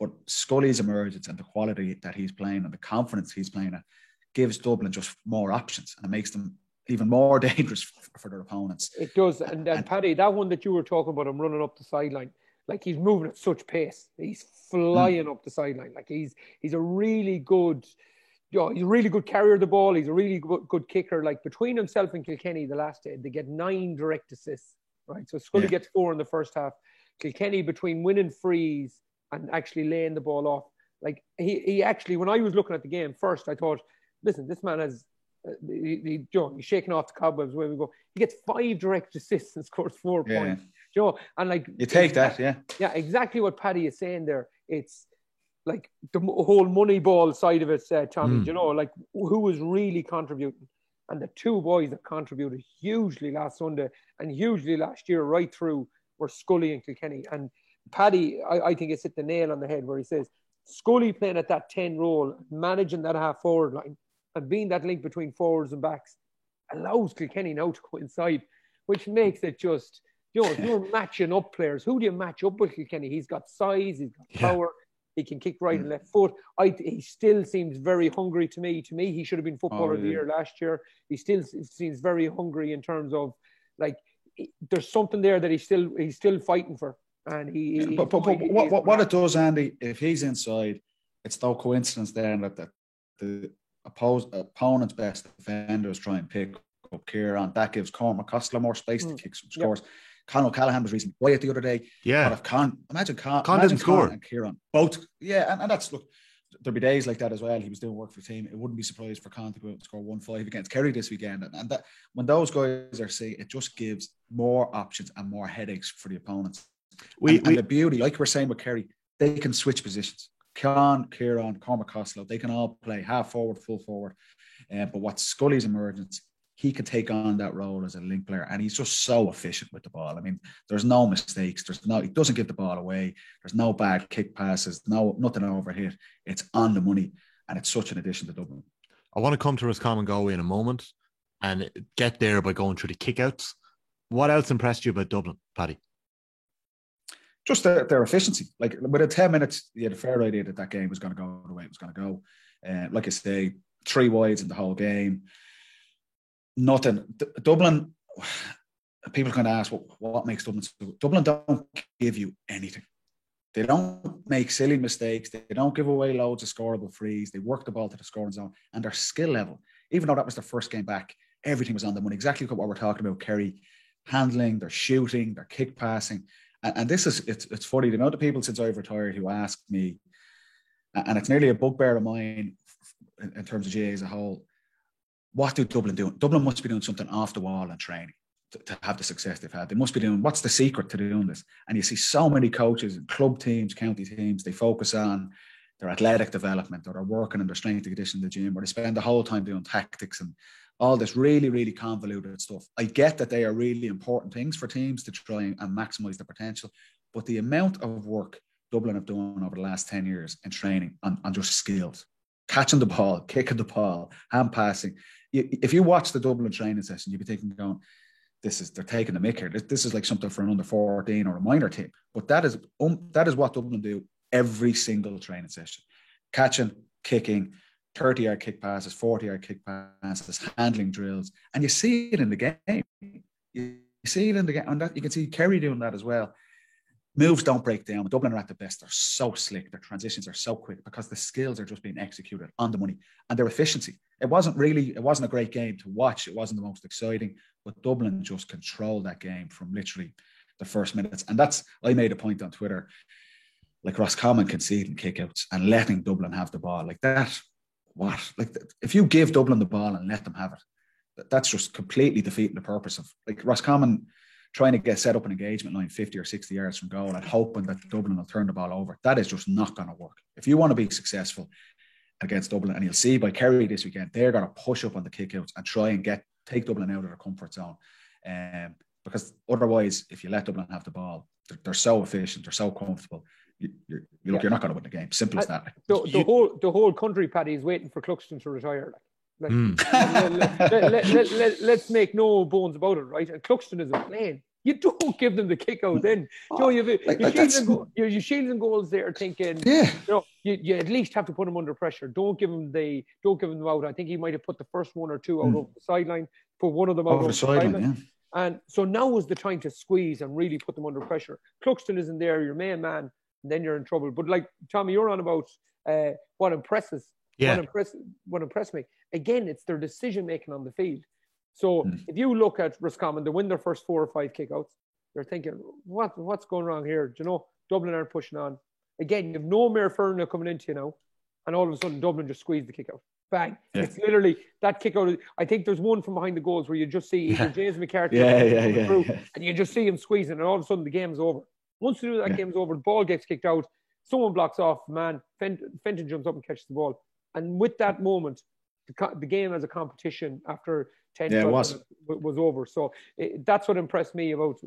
But Scully's emergence and the quality that he's playing and the confidence he's playing at gives Dublin just more options, and it makes them even more dangerous for their opponents. It does. And Paddy, that one that you were talking about, him running up the sideline, like he's moving at such pace. He's flying up the sideline. Like he's a really good, he's a really good carrier of the ball. He's a really good kicker. Like between himself and Kilkenny the last day, they get 9 direct assists, right? So Scully gets 4 in the first half. Kilkenny, between winning frees and actually laying the ball off, like he actually, when I was looking at the game first, I thought, listen, this man has, he's shaking off the cobwebs where we go. He gets 5 direct assists and scores 4 points. And like you take that, yeah, exactly what Paddy is saying there. It's like the whole money ball side of it, Tommy. Like who was really contributing, and the 2 boys that contributed hugely last Sunday and hugely last year right through were Scully and Kilkenny. And Paddy, I think, has hit the nail on the head where he says Scully playing at that 10 role, managing that half forward line, and being that link between forwards and backs allows Kilkenny now to go inside, which makes it just, if you're matching up players, who do you match up with Kilkenny? He's got size, he's got power, he can kick right and left foot. He still seems very hungry to me. To me, he should have been Footballer of the Year last year. He still seems very hungry in terms of, like, there's something there that he's still fighting for. And what it does, Andy, if he's inside, it's no coincidence then that the opponent's best defenders try and pick up Kieran. That gives Cormac Costello more space to kick some scores. Yep. Conor O'Callaghan was reasonably quiet the other day. Yeah. But if imagine didn't score. And Kieran both. Yeah, and that's, look, there'll be days like that as well. He was doing work for the team. It wouldn't be surprised for Con to go out and score 1-5 against Kerry this weekend. And that, when those guys are saying, it just gives more options and more headaches for the opponents. And the beauty, like we're saying with Kerry, they can switch positions. Con, Kieran, Cormac Costello, they can all play half forward, full forward. But what's Scully's emergence, he can take on that role as a link player, and he's just so efficient with the ball. I mean, there's no mistakes. He doesn't give the ball away. There's no bad kick passes. Nothing overhit. It's on the money, and it's such an addition to Dublin. I want to come to Roscommon Galway in a moment and get there by going through the kickouts. What else impressed you about Dublin, Paddy? Just their efficiency. Like, within 10 minutes, you had a fair idea that game was going to go the way it was going to go. Like I say, 3 wides in the whole game. Nothing. Dublin, people kind of ask, what makes Dublin so good? Dublin don't give you anything. They don't make silly mistakes. They don't give away loads of scoreable frees. They work the ball to the scoring zone. And their skill level, even though that was their first game back, everything was on the money. Exactly what we're talking about, Kerry. Handling, their shooting, their kick passing. And this is, it's funny, the amount of people since I've retired who ask me, and it's nearly a bugbear of mine in terms of GA as a whole, what do Dublin do? Dublin must be doing something off the wall and training to have the success they've had. They must be doing, what's the secret to doing this? And you see so many coaches, club teams, county teams, they focus on their athletic development, or they're working on their strength and conditioning in the gym, or they spend the whole time doing tactics and all this really, really convoluted stuff. I get that they are really important things for teams to try and maximize their potential, but the amount of work Dublin have done over the last 10 years in training on just skills, catching the ball, kicking the ball, hand passing. If you watch the Dublin training session, you'd be thinking, they're taking the mick here. This is like something for an under 14 or a minor team. But that is what Dublin do every single training session. Catching, kicking, 30-yard kick passes, 40-yard kick passes, handling drills. And you see it in the game. You see it in the game. And that, you can see Kerry doing that as well. Moves don't break down. Dublin are at the best. They're so slick. Their transitions are so quick because the skills are just being executed on the money. And their efficiency. It wasn't a great game to watch. It wasn't the most exciting. But Dublin just controlled that game from literally the first minutes. And I made a point on Twitter, like Roscommon conceding kickouts and letting Dublin have the ball. Like that, what? Like, if you give Dublin the ball and let them have it, that's just completely defeating the purpose of, like, Roscommon trying to get set up an engagement line 50 or 60 yards from goal and hoping that Dublin will turn the ball over. That is just not going to work. If you want to be successful against Dublin, and you'll see by Kerry this weekend, they're going to push up on the kickouts and try and take Dublin out of their comfort zone. Because otherwise, if you let Dublin have the ball, they're so efficient, they're so comfortable. You're not going to win the game. Simple as that. The whole country, Paddy, is waiting for Cluxton to retire. Let's make no bones about it, right? And Cluxton is a plane. You don't give them the kick out then. Your shields and goals there thinking, you at least have to put them under pressure. Don't give them out. I think he might have put the first one or two out over the sideline, put one of them out over the sideline. Yeah. And so now is the time to squeeze and really put them under pressure. Cluxton isn't there, your main man, and then you're in trouble. But like, Tommy, you're on about what impresses Yeah. What impressed me, again, it's their decision making on the field. So if you look at Roscommon, they win their first 4 or 5 kickouts, you're thinking, what's going wrong here? Do you know, Dublin aren't pushing on. Again, you have no Mayor Ferner coming into you now, and all of a sudden Dublin just squeezed the kick out. Bang. Yeah. It's literally that kick out. I think there's one from behind the goals where you just see either James McCarthy through, and you just see him squeezing, and all of a sudden the game's over. Once you do that, game's over, the ball gets kicked out, someone blocks off, man, Fenton jumps up and catches the ball. And with that moment, the game as a competition after 10 minutes was over. So that's what impressed me about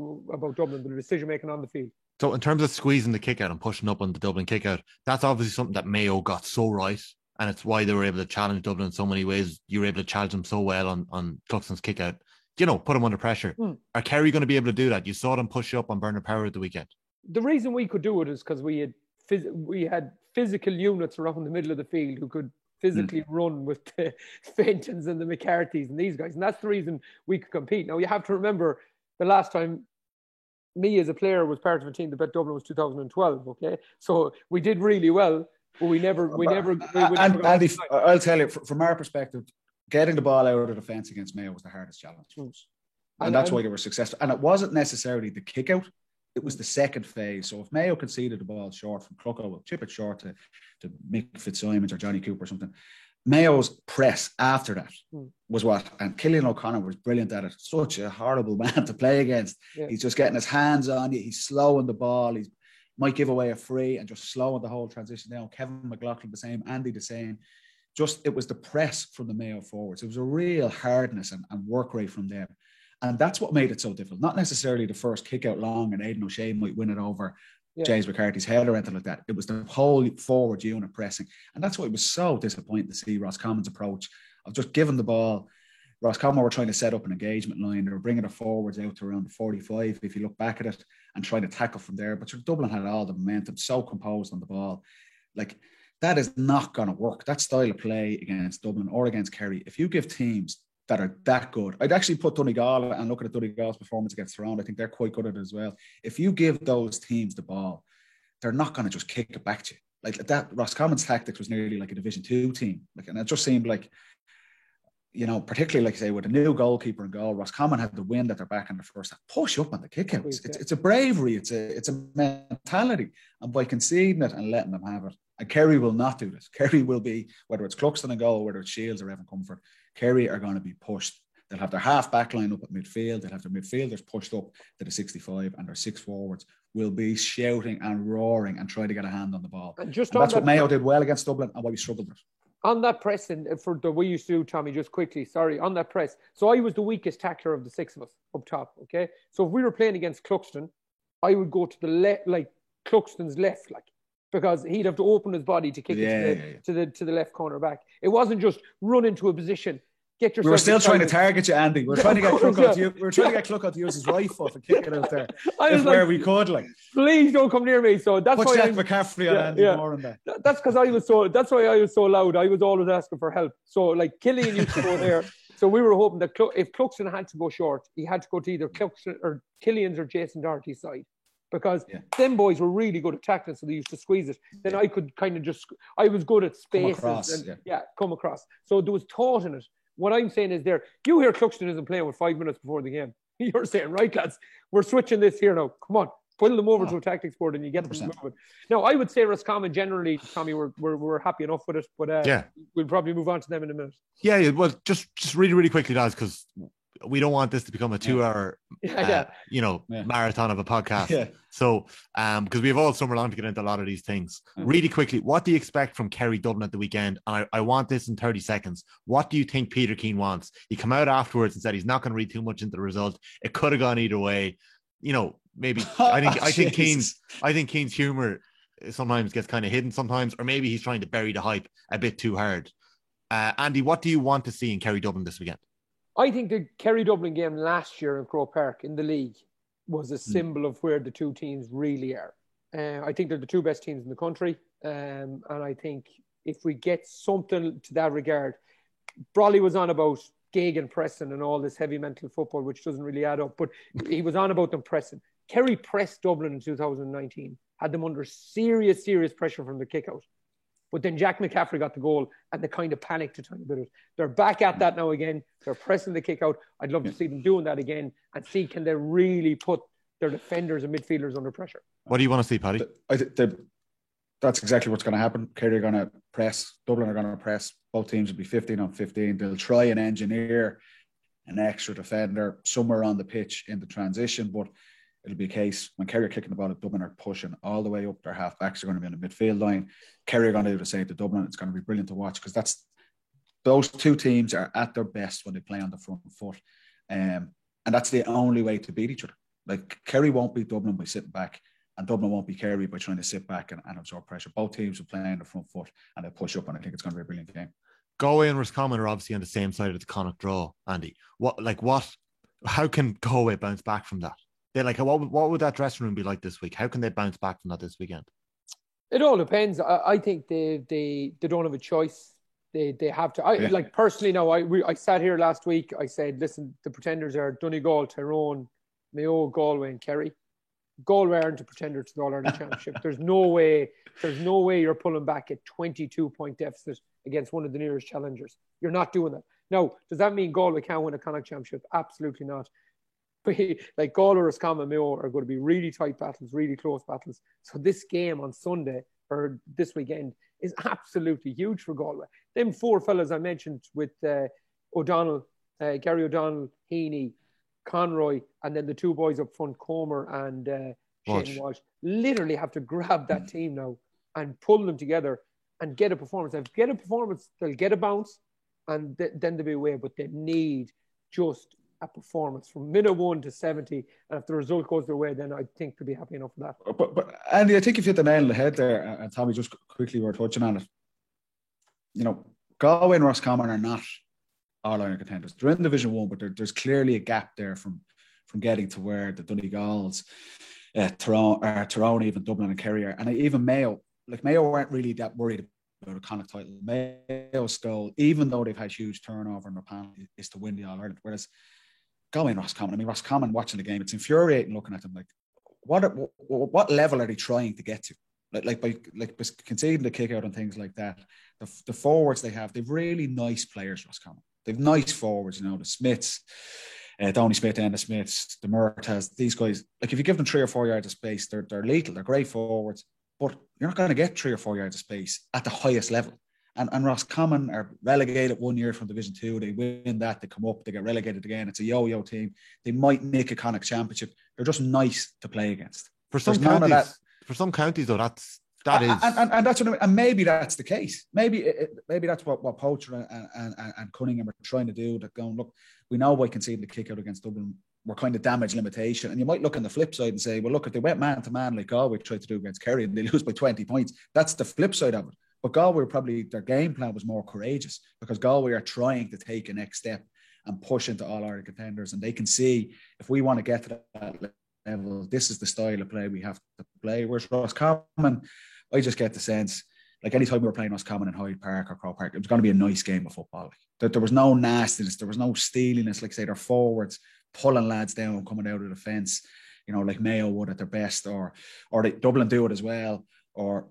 Dublin, the decision making on the field. So in terms of squeezing the kick out and pushing up on the Dublin kick out, that's obviously something that Mayo got so right. And it's why they were able to challenge Dublin in so many ways. You were able to challenge them so well on Cluxton's kick out. You know, put them under pressure. Are Kerry going to be able to do that? You saw them push up on Bernard Power at the weekend. The reason we could do it is because we had physical units around the middle of the field who could physically run with the Fentons and the McCarthys and these guys. And that's the reason we could compete. Now, you have to remember the last time me as a player was part of a team that bet Dublin was 2012, okay? So we did really well, but we never Andy, I'll tell you, from our perspective, getting the ball out of the fence against Mayo was the hardest challenge. And that's why they were successful. And it wasn't necessarily the kick out, it was the second phase. So if Mayo conceded the ball short from Clucko, we'll chip it short to Mick Fitzsimons or Johnny Cooper or something. Mayo's press after that was what, and Killian O'Connor was brilliant at it. Such a horrible man to play against. Yeah. He's just getting his hands on you. He's slowing the ball. He might give away a free and just slowing the whole transition down. Kevin McLaughlin the same, Andy the same. Just, it was the press from the Mayo forwards. It was a real hardness and work rate from them. And that's what made it so difficult. Not necessarily the first kick out long and Aidan O'Shea might win it over James McCarthy's head or anything like that. It was the whole forward unit pressing. And that's why it was so disappointing to see Roscommon's approach of just giving the ball. Roscommon were trying to set up an engagement line. They were bringing the forwards out to around 45, if you look back at it, and trying to tackle from there. But Dublin had all the momentum, so composed on the ball. Like, that is not going to work. That style of play against Dublin or against Kerry, if you give teams that are that good, I'd actually put Donegal and look at Donegal's performance against Tyrone. I think they're quite good at it as well. If you give those teams the ball, they're not going to just kick it back to you. Like that, Roscommon's tactics was nearly like a Division 2 team. Like, and it just seemed like, you know, particularly like I say, with a new goalkeeper in goal, Roscommon had the wind at their back in the first half. Push up on the kickouts. It's a bravery. It's a mentality. And by conceding it and letting them have it, and Kerry will not do this. Kerry will be, whether it's Cluxton in goal, whether it's Shields or Evan Comfort, Kerry are going to be pushed. They'll have their half back line up at midfield. They'll have their midfielders pushed up to the 65, and their 6 forwards will be shouting and roaring and trying to get a hand on the ball. And that's what Mayo did well against Dublin and why we struggled with it. On that press, and for the way you used to do, Tommy, just quickly, sorry, on that press. So I was the weakest tackler of the 6 of us up top, okay? So if we were playing against Cluxton, I would go to the left, like Cluxton's left, like, because he'd have to open his body to kick it to the left corner back. It wasn't just run into a position. We were still trying to target you, Andy. We're trying to get Clucko to use his right foot and kick it out there. Where we could, like. Please don't come near me. So that's why Jack McCaffrey on Andy Moore in there. That's because I was so. That's why I was so loud. I was always asking for help. So like Killian used to go there. So we were hoping that if Cluxton had to go short, he had to go to either Cluxton or Killian's or Jason Doherty's side. Because them boys were really good at tackling, so they used to squeeze it. Then I could kind of I was good at spaces. Come across. So there was thought in it. What I'm saying is you hear Cluxton isn't playing with 5 minutes before the game. You're saying, right, lads, we're switching this here now. Come on, pull them over to a tactics board and you get them moving. Now, I would say Roscommon generally, Tommy, we're happy enough with it, but we'll probably move on to them in a minute. Yeah, well, just really, really quickly, lads, because we don't want this to become a 2-hour, marathon of a podcast. Yeah. So, because we have all summer long to get into a lot of these things. Really quickly, what do you expect from Kerry Dublin at the weekend? And I want this in 30 seconds. What do you think Peter Keane wants? He came out afterwards and said he's not going to read too much into the result. It could have gone either way. You know, maybe I think Keane's humor sometimes gets kind of hidden sometimes, or maybe he's trying to bury the hype a bit too hard. Andy, what do you want to see in Kerry Dublin this weekend? I think the Kerry-Dublin game last year in Croke Park in the league was a symbol of where the two teams really are. I think they're the 2 best teams in the country. And I think if we get something to that regard, Brawley was on about Gagan pressing and all this heavy mental football, which doesn't really add up, but he was on about them pressing. Kerry pressed Dublin in 2019, had them under serious, serious pressure from the kick-out. But then Jack McCaffrey got the goal and they kind of panicked a tiny bit. They're back at that now again. They're pressing the kick out. I'd love to see them doing that again and see can they really put their defenders and midfielders under pressure. What do you want to see, Paddy? That's exactly what's going to happen. Kerry are going to press. Dublin are going to press. Both teams will be 15 on 15. They'll try and engineer an extra defender somewhere on the pitch in the transition, but it'll be a case when Kerry are kicking the ball at Dublin are pushing all the way up. Their half-backs are going to be on the midfield line. Kerry are going to do the same to Dublin. It's going to be brilliant to watch because those two teams are at their best when they play on the front foot. And that's the only way to beat each other. Like, Kerry won't beat Dublin by sitting back, and Dublin won't beat Kerry by trying to sit back and absorb pressure. Both teams will play on the front foot and they push up, and I think it's going to be a brilliant game. Galway and Roscommon are obviously on the same side of the Connacht draw, Andy. How can Galway bounce back from that? What would that dressing room be like this week? How can they bounce back from that this weekend? It all depends. I think they don't have a choice. They have to. Personally, now I sat here last week. I said, listen, the pretenders are Donegal, Tyrone, Mayo, Galway, and Kerry. Galway aren't a pretender to the All-Ireland Championship. There's no way you're pulling back a 22-point deficit against one of the nearest challengers. You're not doing that. Now, does that mean Galway can't win a Connacht Championship? Absolutely not. But like Galway, Roscommon, and Mayo are going to be really tight battles, really close battles. So this game on Sunday or this weekend is absolutely huge for Galway. Them four fellas I mentioned with O'Donnell, Gary O'Donnell, Heaney, Conroy, and then the two boys up front, Comer and Shane Walsh, literally have to grab that team now and pull them together and get a performance. If they get a performance, they'll get a bounce, and then they'll be away. But they need just a performance from minute 1 to 70, and if the result goes their way, then I think they'll be happy enough for that. But Andy, I think if you hit the nail on the head there, and Tommy, just quickly, we're touching on it. Galway and Roscommon are not All-Ireland contenders. They're in Division 1, but there's clearly a gap there from getting to where the Donegals, Tyrone, even Dublin and Kerry are. And even Mayo weren't really that worried about a Connacht title. Mayo's goal, even though they've had huge turnover in their panel, is to win the All-Ireland. Whereas Galway and Roscommon, watching the game, it's infuriating looking at them. Like, what level are they trying to get to? By conceding the kick out and things like that. The forwards they've really nice players, Roscommon. They've nice forwards, the Smiths, Downey Smith, Enda Smiths, the Murtagh, these guys. Like, if you give them 3 or 4 yards of space, they're lethal. They're great forwards, but you're not going to get 3 or 4 yards of space at the highest level. And Roscommon are relegated 1 year from Division 2. They win that, they come up, they get relegated again. It's a yo-yo team. They might nick a Connacht Championship. They're just nice to play against. For some counties, though, that is. And that's what I mean. And maybe that's the case. Maybe that's what Poacher and Cunningham are trying to do. That going, look, we know by conceding the kick out against Dublin, we're kind of damage limitation. And you might look on the flip side and say, well, look, if they went man to man like Galway tried to do against Kerry and they lose by 20 points, that's the flip side of it. But Galway their game plan was more courageous because Galway are trying to take a next step and push into All-Ireland contenders. And they can see, if we want to get to that level, this is the style of play we have to play. Whereas Roscommon, I just get the sense, like, anytime we were playing Roscommon in Hyde Park or Croke Park, it was going to be a nice game of football. That there was no nastiness, there was no steeliness, like, say, their forwards pulling lads down coming out of the fence, like Mayo would at their best, or Dublin do it as well, or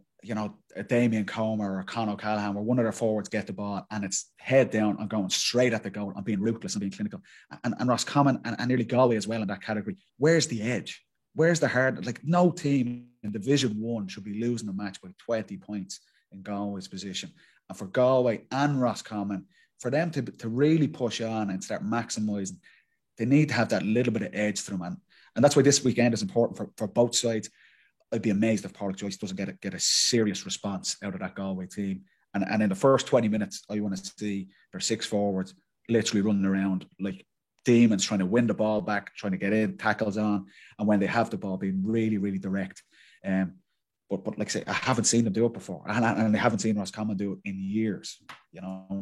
Damien Comer or Con O'Callaghan, where one of their forwards get the ball and it's head down and going straight at the goal and being ruthless and being clinical. And Roscommon and nearly Galway as well in that category. Where's the edge? Where's the hard? Like, no team in Division 1 should be losing a match by 20 points in Galway's position. And for Galway and Roscommon, for them to really push on and start maximising, they need to have that little bit of edge to them. And that's why this weekend is important for both sides. I'd be amazed if Pádraig Joyce doesn't get a serious response out of that Galway team. And in the first 20 minutes, I want to see their 6 forwards literally running around like demons, trying to win the ball back, trying to get in, tackles on, and when they have the ball, being really, really direct. But like I say, I haven't seen them do it before, and I haven't seen Roscommon do it in years.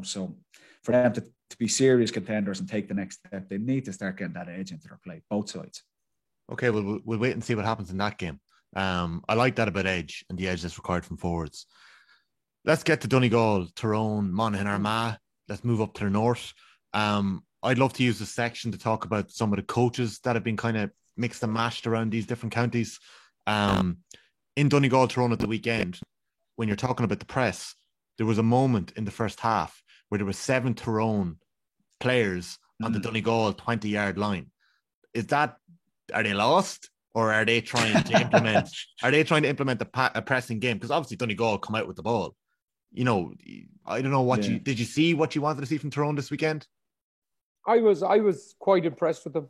So for them to be serious contenders and take the next step, they need to start getting that edge into their play, both sides. Okay, we'll wait and see what happens in that game. I like that about edge and the edge that's required from forwards. Let's get to Donegal, Tyrone, Monaghan, Armagh. Let's move up to the north. I'd love to use this section to talk about some of the coaches that have been kind of mixed and matched around these different counties. In Donegal, Tyrone at the weekend, when you're talking about the press, there was a moment in the first half where there were 7 Tyrone players on the Donegal 20-yard line. Are they lost, or are they trying to implement? Are they trying to implement a pressing game? Because obviously Donegal come out with the ball. You know, I don't know what did you see what you wanted to see from Tyrone this weekend? I was quite impressed with them.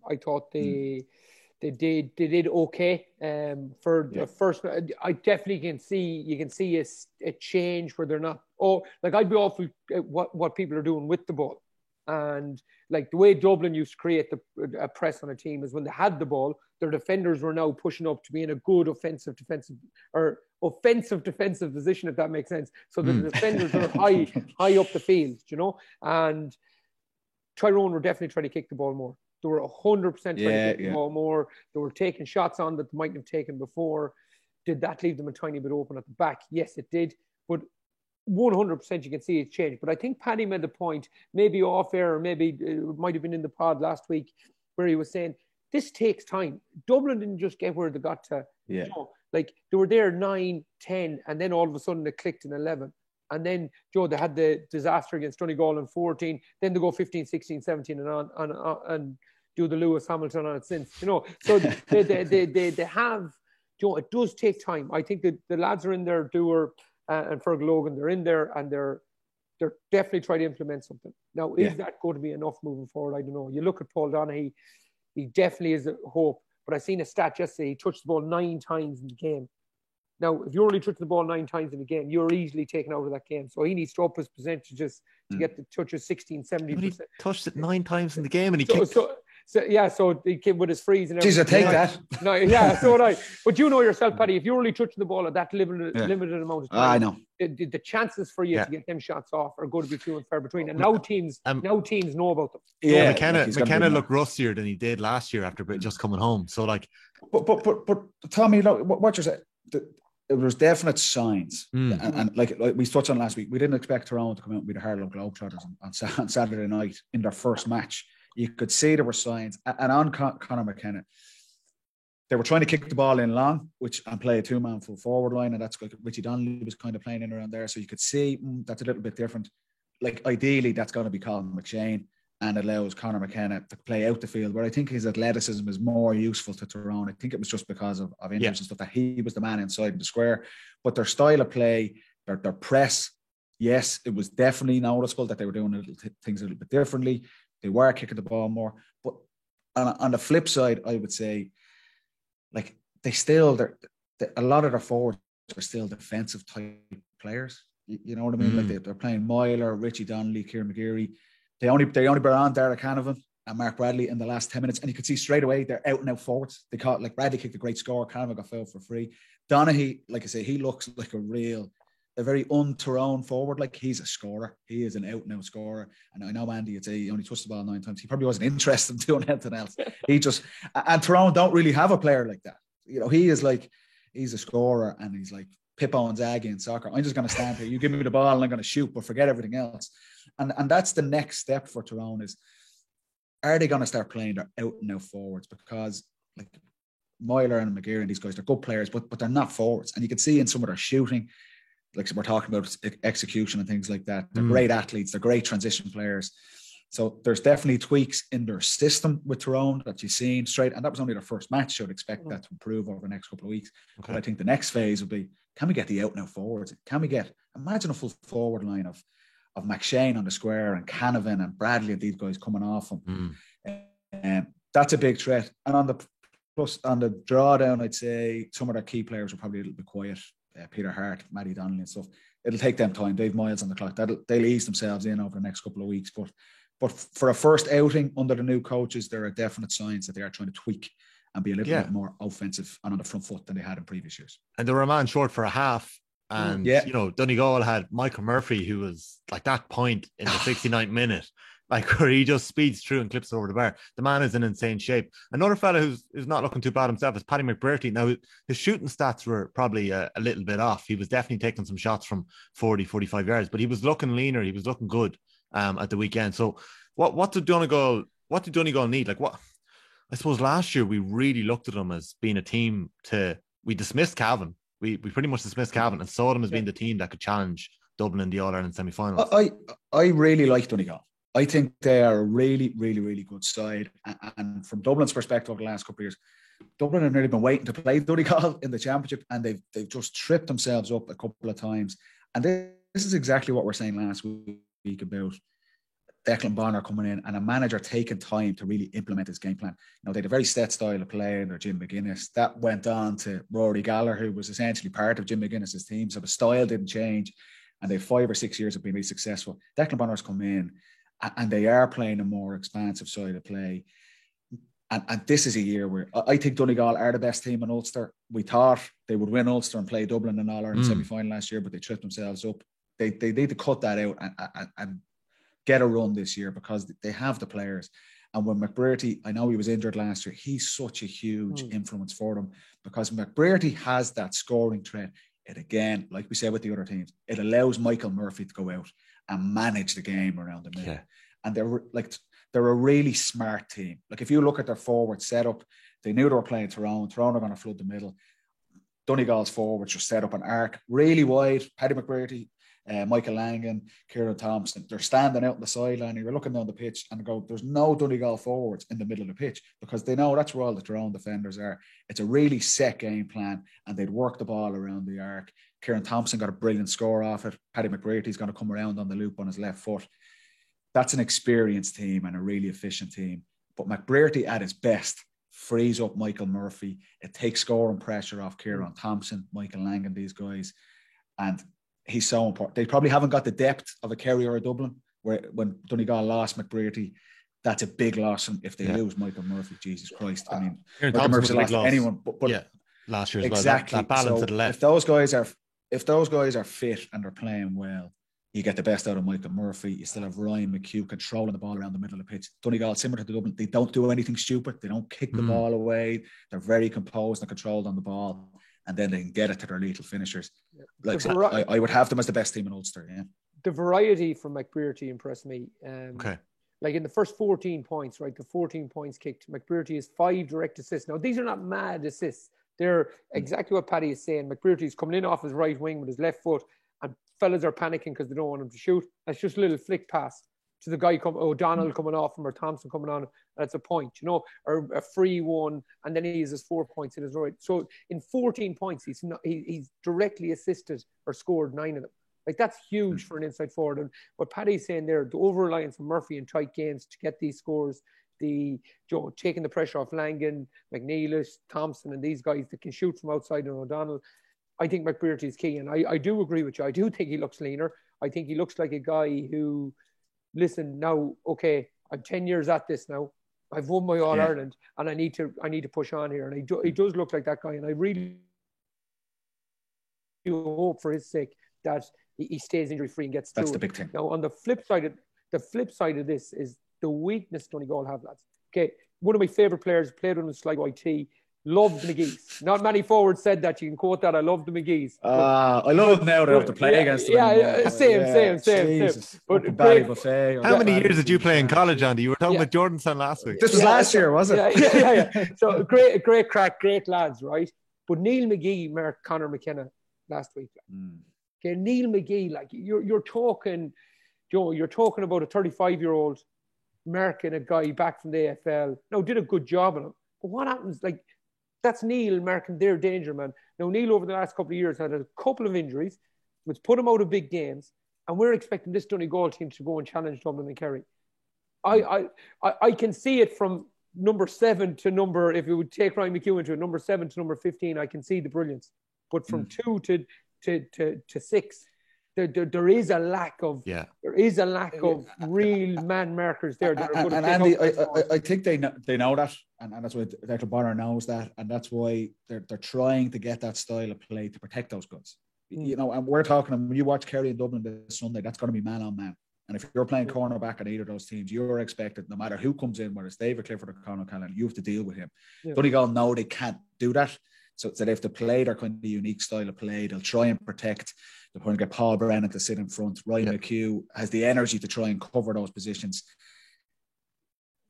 I thought they did okay. For the first, I definitely can see a change where they're not. Oh, like I'd be awful at what people are doing with the ball, and like the way Dublin used to create a press on a team is when they had the ball, their defenders were now pushing up to be in a good offensive defensive position, if that makes sense. So the defenders are high up the field, you know, and Tyrone were definitely trying to kick the ball more. They were 100% trying to kick the ball more. They were taking shots on that they mightn't have taken before. Did that leave them a tiny bit open at the back? Yes, it did. But 100% you can see it change. But I think Paddy made the point, maybe off air, or maybe it might have been in the pod last week, where he was saying, this takes time. Dublin didn't just get where they got to. Yeah. You know, like they were there 9, 10, and then all of a sudden they clicked in 11. And then, Joe, they had the disaster against Donegal in 14. Then they go 15, 16, 17 and do the Lewis Hamilton on it since. You know, so they have, Joe, it does take time. I think that the lads are in there, Dewar and Fergal Logan, they're in there and they're definitely trying to implement something. Now, is that going to be enough moving forward? I don't know. You look at Paul Donaghy, he definitely is a hope. But I seen a stat yesterday, he touched the ball 9 times in the game. Now, if you're only touching the ball 9 times in a game, you're easily taken out of that game. So he needs to up his percentages to get the touches 16, 70%. But he touched it 9 times in the game and he kicked. So he came with his freeze and everything. Jeez, I take that. No, yeah, so would I. But you know yourself, Paddy, if you're only touching the ball at that limited amount of time, I know. The chances for you to get them shots off are going to be few and far between. And now teams know about them. Yeah, McKenna looked rustier than he did last year after just coming home. So like, but Tommy, look, what you're saying. There was definite signs, and like we touched on last week, we didn't expect Tyrone to come out and be the Harlow Globetrotters on Saturday night in their first match. You could see there were signs, and on Conor McKenna, they were trying to kick the ball in long, and play a 2-man full forward line, and that's like Richie Donnelly was kind of playing in around there, so you could see that's a little bit different. Like ideally, that's going to be Colin McShane, and allows Conor McKenna to play out the field, where I think his athleticism is more useful to Tyrone. I think it was just because of injuries and stuff that he was the man inside the square. But their style of play, their press, yes, it was definitely noticeable that they were doing things a little bit differently. They were kicking the ball more. But on the flip side, I would say, like, a lot of their forwards are still defensive type players. You know what I mean? Like they're playing Myler, Richie Donnelly, Kieran McGeary. They only brought on Derek Canavan and Mark Bradley in the last 10 minutes, and you could see straight away they're out and out forwards. They caught, like, Bradley kicked a great score, Canavan got fouled for free. Donaghy, like I say, he looks like a very un-Tyrone forward. Like, he's a scorer. He is an out and out scorer. And I know Andy would say he only touched the ball 9 times. He probably wasn't interested in doing anything else. And Tyrone don't really have a player like that. You know, he's a scorer, and he's like Pippo Inzaghi in soccer. I'm just going to stand here. You give me the ball and I'm going to shoot, but forget everything else. And that's the next step for Tyrone is, are they going to start playing their out and out forwards? Because like Myler and McGeary and these guys, they're good players, but they're not forwards. And you can see in some of their shooting, like we're talking about execution and things like that. They're great athletes. They're great transition players. So there's definitely tweaks in their system with Tyrone that you've seen straight. And that was only their first match. So I'd expect that to improve over the next couple of weeks. Okay. But I think the next phase will be, can we get the out and out forwards? Imagine a full forward line of McShane on the square and Canavan and Bradley and these guys coming off him. That's a big threat. And on the drawdown, I'd say some of their key players are probably a little bit quiet. Peter Hart, Matty Donnelly and stuff. It'll take them time. They've miles on the clock. They'll ease themselves in over the next couple of weeks. But for a first outing under the new coaches, there are definite signs that they are trying to tweak and be a little bit more offensive and on the front foot than they had in previous years. And they were a man short for a half. And, you know, Donegal had Michael Murphy, who was like that point in the 69th minute, like where he just speeds through and clips over the bar. The man is in insane shape. Another fella who's not looking too bad himself is Paddy McBrearty. Now, his shooting stats were probably a little bit off. He was definitely taking some shots from 40, 45 yards, but he was looking leaner. He was looking good at the weekend. So what did Donegal need? Like, what? I suppose last year we really looked at them as being a team we dismissed Cavan we pretty much dismissed Cavan and saw them as being the team that could challenge Dublin in the All-Ireland semi-finals. I really like Donegal. I think they are a really, really, really good side. And from Dublin's perspective over the last couple of years, Dublin have nearly been waiting to play Donegal in the championship, and they've just tripped themselves up a couple of times. And this is exactly what we're saying last week about Declan Bonner coming in and a manager taking time to really implement his game plan. You know, they had a very set style of play under Jim McGuinness. That went on to Rory Gallagher, who was essentially part of Jim McGuinness's team. So the style didn't change. And they 5 or 6 years have been really successful. Declan Bonner's come in and they are playing a more expansive side of play. And this is a year where I think Donegal are the best team in Ulster. We thought they would win Ulster and play Dublin in All-Ireland semi-final last year, but they tripped themselves up. They need to cut that out and get a run this year because they have the players. And when McBrearty, I know he was injured last year, he's such a huge influence for them because McBrearty has that scoring threat. It again, like we said with the other teams, it allows Michael Murphy to go out and manage the game around the middle. Yeah. And they're a really smart team. Like if you look at their forward setup, they knew they were playing Tyrone. Tyrone are going to flood the middle. Donegal's forwards just set up an arc really wide. Paddy McBrearty, Michael Langan, Kieran Thompson, they're standing out on the sideline. You're looking down the pitch and go, there's no Donegal forwards in the middle of the pitch because they know that's where all the Tyrone defenders are. It's a really set game plan and they'd work the ball around the arc. Kieran Thompson got a brilliant score off it. Paddy McBrearty's going to come around on the loop on his left foot. That's an experienced team and a really efficient team. But McBrearty at his best frees up Michael Murphy. It takes scoring pressure off Kieran Thompson, Michael Langan, these guys. And he's so important. They probably haven't got the depth of a Kerry or a Dublin, where when Donegal lost McBrearty, that's a big loss. And if they lose Michael Murphy, Jesus Christ. I mean, Michael Murphy's lost anyone. But yeah, last year as exactly. Well. That balance so at the left. If those guys are fit and they're playing well, you get the best out of Michael Murphy. You still have Ryan McHugh controlling the ball around the middle of the pitch. Donegal, similar to Dublin, they don't do anything stupid. They don't kick the ball away. They're very composed and controlled on the ball. And then they can get it to their lethal finishers. Like I would have them as the best team in Ulster. Yeah. The variety from McBrearty impressed me. Okay. Like in the first 14 points, right? The 14 points kicked. McBrearty has 5 direct assists. Now, these are not mad assists. They're exactly what Paddy is saying. McBrearty's coming in off his right wing with his left foot, and fellas are panicking because they don't want him to shoot. That's just a little flick pass to the guy O'Donnell coming off him or Thompson coming on. That's a point, or a free one, and then he uses 4 points in his right. So in 14 points, he's directly assisted or scored 9 of them. Like that's huge for an inside forward. And what Paddy's saying there, the over-reliance on Murphy in tight games to get these scores, taking the pressure off Langan, McNeilis, Thompson, and these guys that can shoot from outside and O'Donnell. I think McBrearty is key, and I do agree with you. I do think he looks leaner. I think he looks like a guy who, listen, now, okay, I'm 10 years at this now. I've won my All-Ireland, and I need to push on here. And he does look like that guy, and I really do hope for his sake that he stays injury-free and gets through. That's the big thing. Now, on the flip side of this is the weakness Donegal have, lads. Okay, one of my favourite players played on the Sligo IT. Loved the McGee's. Not many forwards said that. You can quote that. I love the McGee's. I love it now. They have to play against them. Same. But buffet. How many years did you play in college, Andy? You were talking about Jordanson last week. This was last year, was it? Yeah. So great crack, great lads, right? But Neil McGee marked Conor McKenna last week. Okay, Neil McGee, like you're talking, Joe. You're talking about a 35-year-old marking a guy back from the AFL. Now did a good job on him. But what happens? Like that's Neil marking their danger man. Now Neil over the last couple of years had a couple of injuries, which put him out of big games, and we're expecting this Donegal team to go and challenge Dublin and Kerry. I can see it from number 7 to number, if you would take Ryan McHugh into it, number 7 to number 15, I can see the brilliance. But from 2 to 6, there is a lack of real man markers there. And Andy, I think they know that, and that's why Declan Bonner knows that, and that's why they're trying to get that style of play to protect those guys. And we're talking, when you watch Kerry and Dublin this Sunday, that's going to be man on man. And if you're playing cornerback in either of those teams, you're expected, no matter who comes in, whether it's David Clifford or Conor Callan, you have to deal with him. Donegal know they can't do that. So they have to play their kind of unique style of play. They'll try and protect. They're going to get Paul Brennan to sit in front. Ryan McHugh has the energy to try and cover those positions.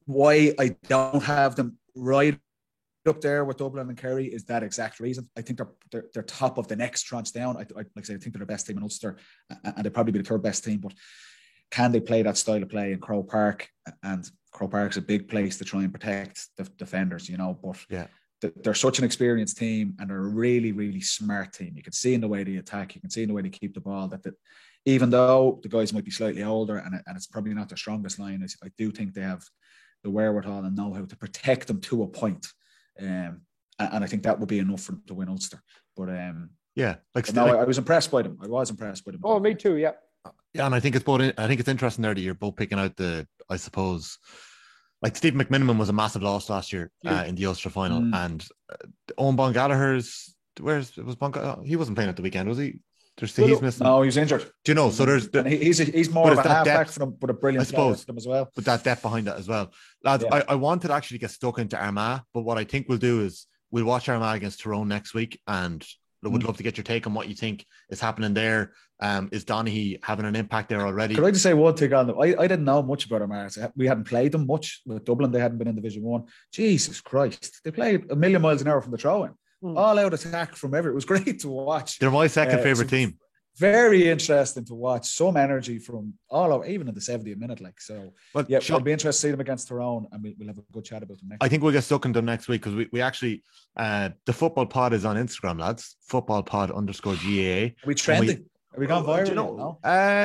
Why I don't have them right up there with Dublin and Kerry is that exact reason. I think they're top of the next tranche down. I like I say, I think they're the best team in Ulster, and they'll probably be the third best team. But can they play that style of play in Croke Park? And Croke Park's a big place to try and protect the defenders, you know. But yeah, they're such an experienced team, and they're a really, really smart team. You can see in the way they attack, you can see in the way they keep the ball that even though the guys might be slightly older and it's probably not their strongest line, I do think they have the wherewithal and know how to protect them to a point. And I think that would be enough for them to win Ulster. But yeah, I was impressed by them. I was impressed by them. Oh, me too. Yeah. Yeah, and I think it's interesting there that you're both picking out I suppose, like Steve McMiniman was a massive loss last year in the Ulster final, and Owen Bon Gallagher's he wasn't playing at the weekend, was he? He's missing. No, he was injured. Do you know? So he's more of a halfback for them, but a brilliant player for them as well. But that depth behind that as well, lads. Yeah. I wanted to actually get stuck into Armagh, but what I think we'll do is we'll watch Armagh against Tyrone next week, and I would love to get your take on what you think is happening there. Is Donaghy having an impact there already? Could I just say one thing on them? I didn't know much about Armagh. We hadn't played them much with Dublin. They hadn't been in Division 1. Jesus Christ. They played a million miles an hour from the throw-in. All out attack from everywhere. It was great to watch. They're my second favourite team. Very interesting to watch. Some energy from all over, even in the 70th minute. I'll be interested to see them against Tyrone, and we'll have a good chat about them next. I think we'll get stuck into them next week because we actually the football pod is on Instagram, lads. footballpod_GAA. Are we trending? Are we gone viral?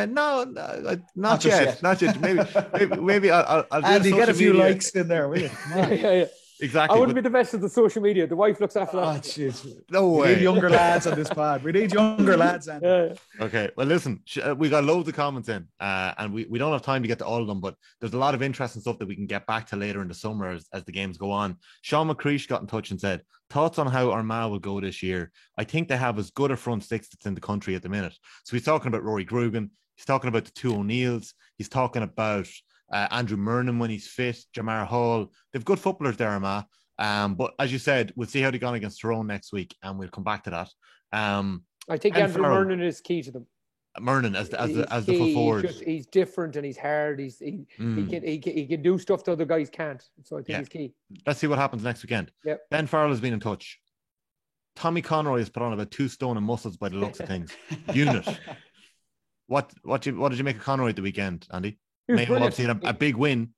No, not yet. Not yet. Maybe I'll Andy, get a few likes in there, will you? Yeah. Exactly. I wouldn't be the best of the social media. The wife looks after that. Jeez. No way. We need younger lads on this pod. We need younger lads. Andy. Yeah. Okay. Well, listen, we got loads of comments in, and we don't have time to get to all of them, but there's a lot of interesting stuff that we can get back to later in the summer as the games go on. Sean McCreesh got in touch and said, thoughts on how Armagh will go this year? I think they have as good a front six that's in the country at the minute. So he's talking about Rory Grugan. He's talking about the two O'Neills. He's talking about Andrew Murnan when he's fit, Jamar Hall. They've good footballers there, Armagh. But as you said, we'll see how they go against Tyrone next week, and we'll come back to that. I think Andrew Murnan is key to them. Murnan as the full forward. He's different and he's hard. He can do stuff that other guys can't. So I think he's key. Let's see what happens next weekend. Yep. Ben Farrell has been in touch. Tommy Conroy has put on about 2 stone and muscles by the looks of things. Unit. What did you make of Conroy at the weekend, Andy? Mayo obviously had a big win.